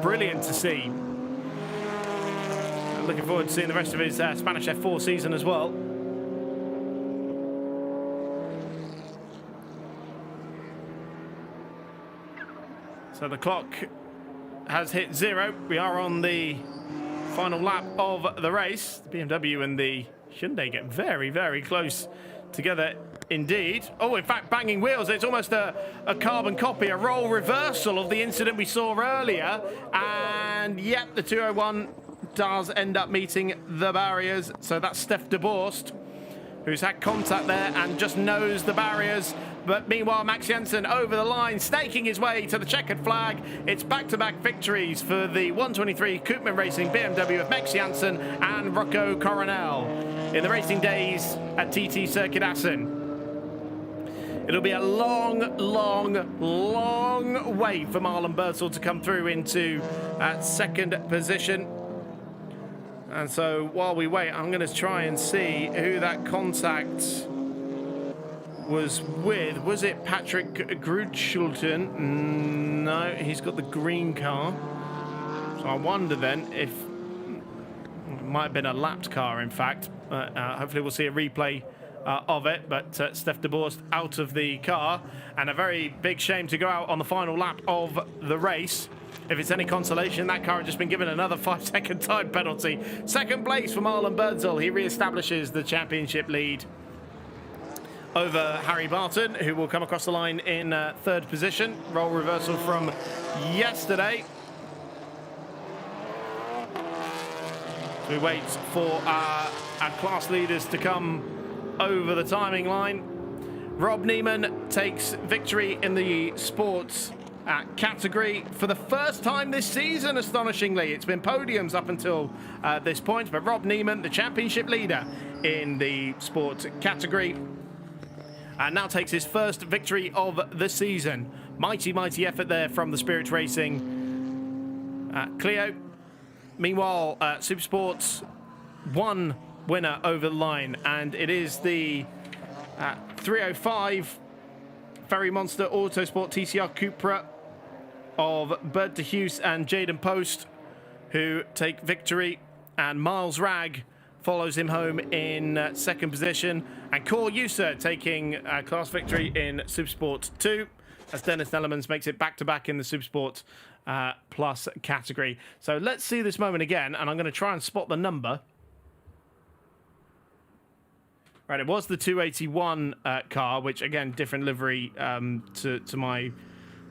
Brilliant to see. Looking forward to seeing the rest of his Spanish F4 season as well. So the clock has hit 0. We are on the final lap of the race. The BMW and the Hyundai get very, very close together indeed. Oh, in fact, banging wheels. It's almost a carbon copy, a role reversal of the incident we saw earlier. And yep, the 201 does end up meeting the barriers. So that's Steph de Borst, who's had contact there and just knows the barriers. But meanwhile, Max Jansen over the line, snaking his way to the checkered flag. It's back-to-back victories for the 123 Koopman Racing BMW of Max Jansen and Rocco Coronel in the racing days at TT Circuit Assen. It'll be a long, long, long wait for Marlon Birdsall to come through into second position. And so while we wait, I'm going to try and see who that contact was with. Was it Patrick Grudschulten? No, he's got the green car. So I wonder then if it might have been a lapped car, in fact. Hopefully we'll see a replay of it. But Steph de Borst out of the car. And a very big shame to go out on the final lap of the race. If it's any consolation, that car had just been given another 5-second time penalty. Second place for Marlon Birdsall. He re-establishes the championship lead over Harry Barton, who will come across the line in third position. Role reversal from yesterday. We wait for our class leaders to come over the timing line. Rob Neiman takes victory in the sports category for the first time this season, astonishingly. It's been podiums up until this point, but Rob Neiman, the championship leader in the sports category, and now takes his first victory of the season. Mighty, mighty effort there from the Spirit Racing Clio. Meanwhile, Supersports, one winner over the line, and it is the 305 Ferry Monster Autosport TCR Cupra of Bert de Hughes and Jaden Post, who take victory, and Miles Ragg follows him home in second position, and Cor User taking class victory in Supersport 2, as Dennis Nellemans makes it back-to-back in the Supersport Plus category. So let's see this moment again, and I'm going to try and spot the number. Right, it was the 281 car, which, again, different livery to my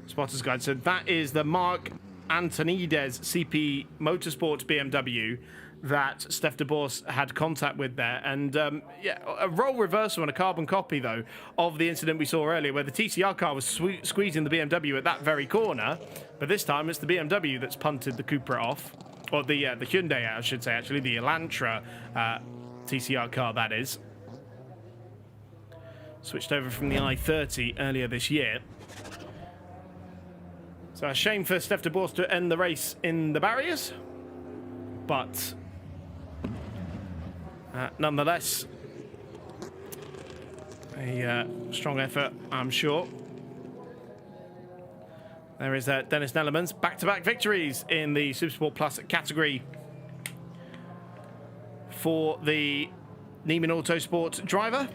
spotter's guide. So that is the Mark Antonides CP Motorsport BMW that Steph de Borst had contact with there. And yeah, a role reversal and a carbon copy, though, of the incident we saw earlier, where the TCR car was squeezing the BMW at that very corner. But this time it's the BMW that's punted the Cupra off. Or the Hyundai, I should say, actually, the Elantra TCR car, that is. Switched over from the i30 earlier this year. So a shame for Steph de Borst to end the race in the barriers. But nonetheless, a strong effort, I'm sure. There is Dennis Nellemans. Back-to-back victories in the Supersport Plus category for the Neiman Autosport driver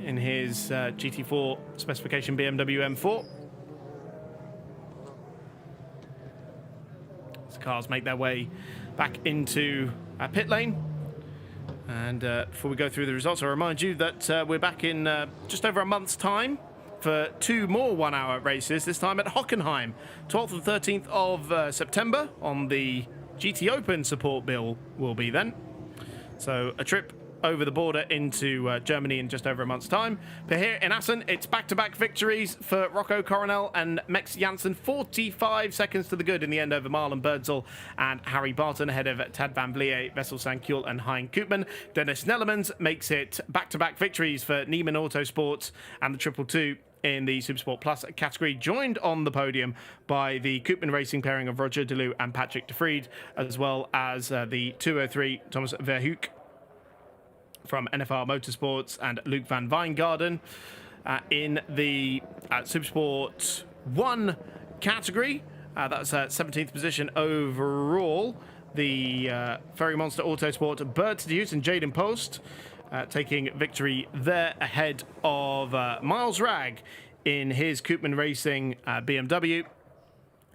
in his GT4 specification BMW M4. As cars make their way back into pit lane. And before we go through the results, I'll remind you that we're back in just over a month's time for 2 more one-hour races, this time at Hockenheim, 12th and 13th of September on the GT Open support bill will be then. So a trip over the border into Germany in just over a month's time. But here in Assen, it's back-to-back victories for Rocco Coronel and Max Janssen. 45 seconds to the good in the end over Marlon Birdsall and Harry Barton ahead of Tad van Vliet, Wessel Sankuel and Hein Koopman. Dennis Nellemans makes it back-to-back victories for Neiman Autosports and the Triple Two in the Supersport Plus category, joined on the podium by the Koopman Racing pairing of Roger Delou and Patrick de Vriend, as well as the 203 Thomas Verhoek from NFR Motorsports and Luc van Wijngaarden. In the Supersport 1 category, that's 17th position overall. The Ferry Monster Autosport, Bert de Hut and Jaden Post taking victory there ahead of Miles Ragg in his Koopman Racing BMW.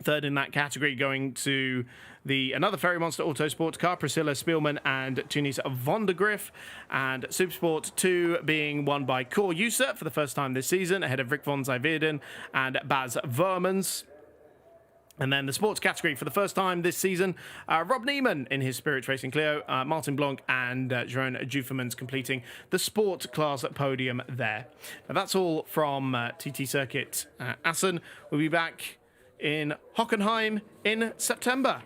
Third in that category going to another Ferry Monster Autosport car, Priscilla Spielman and Tunis von der Griff. And Supersport 2 being won by Cor User for the first time this season, ahead of Rick von Zijverden and Baz Vermans. And then the sports category for the first time this season, Rob Neiman in his Spirit Racing Clio, Martin Blanc and Jeroen Jufemans completing the sport class podium there. Now that's all from TT Circuit Assen. We'll be back in Hockenheim in September.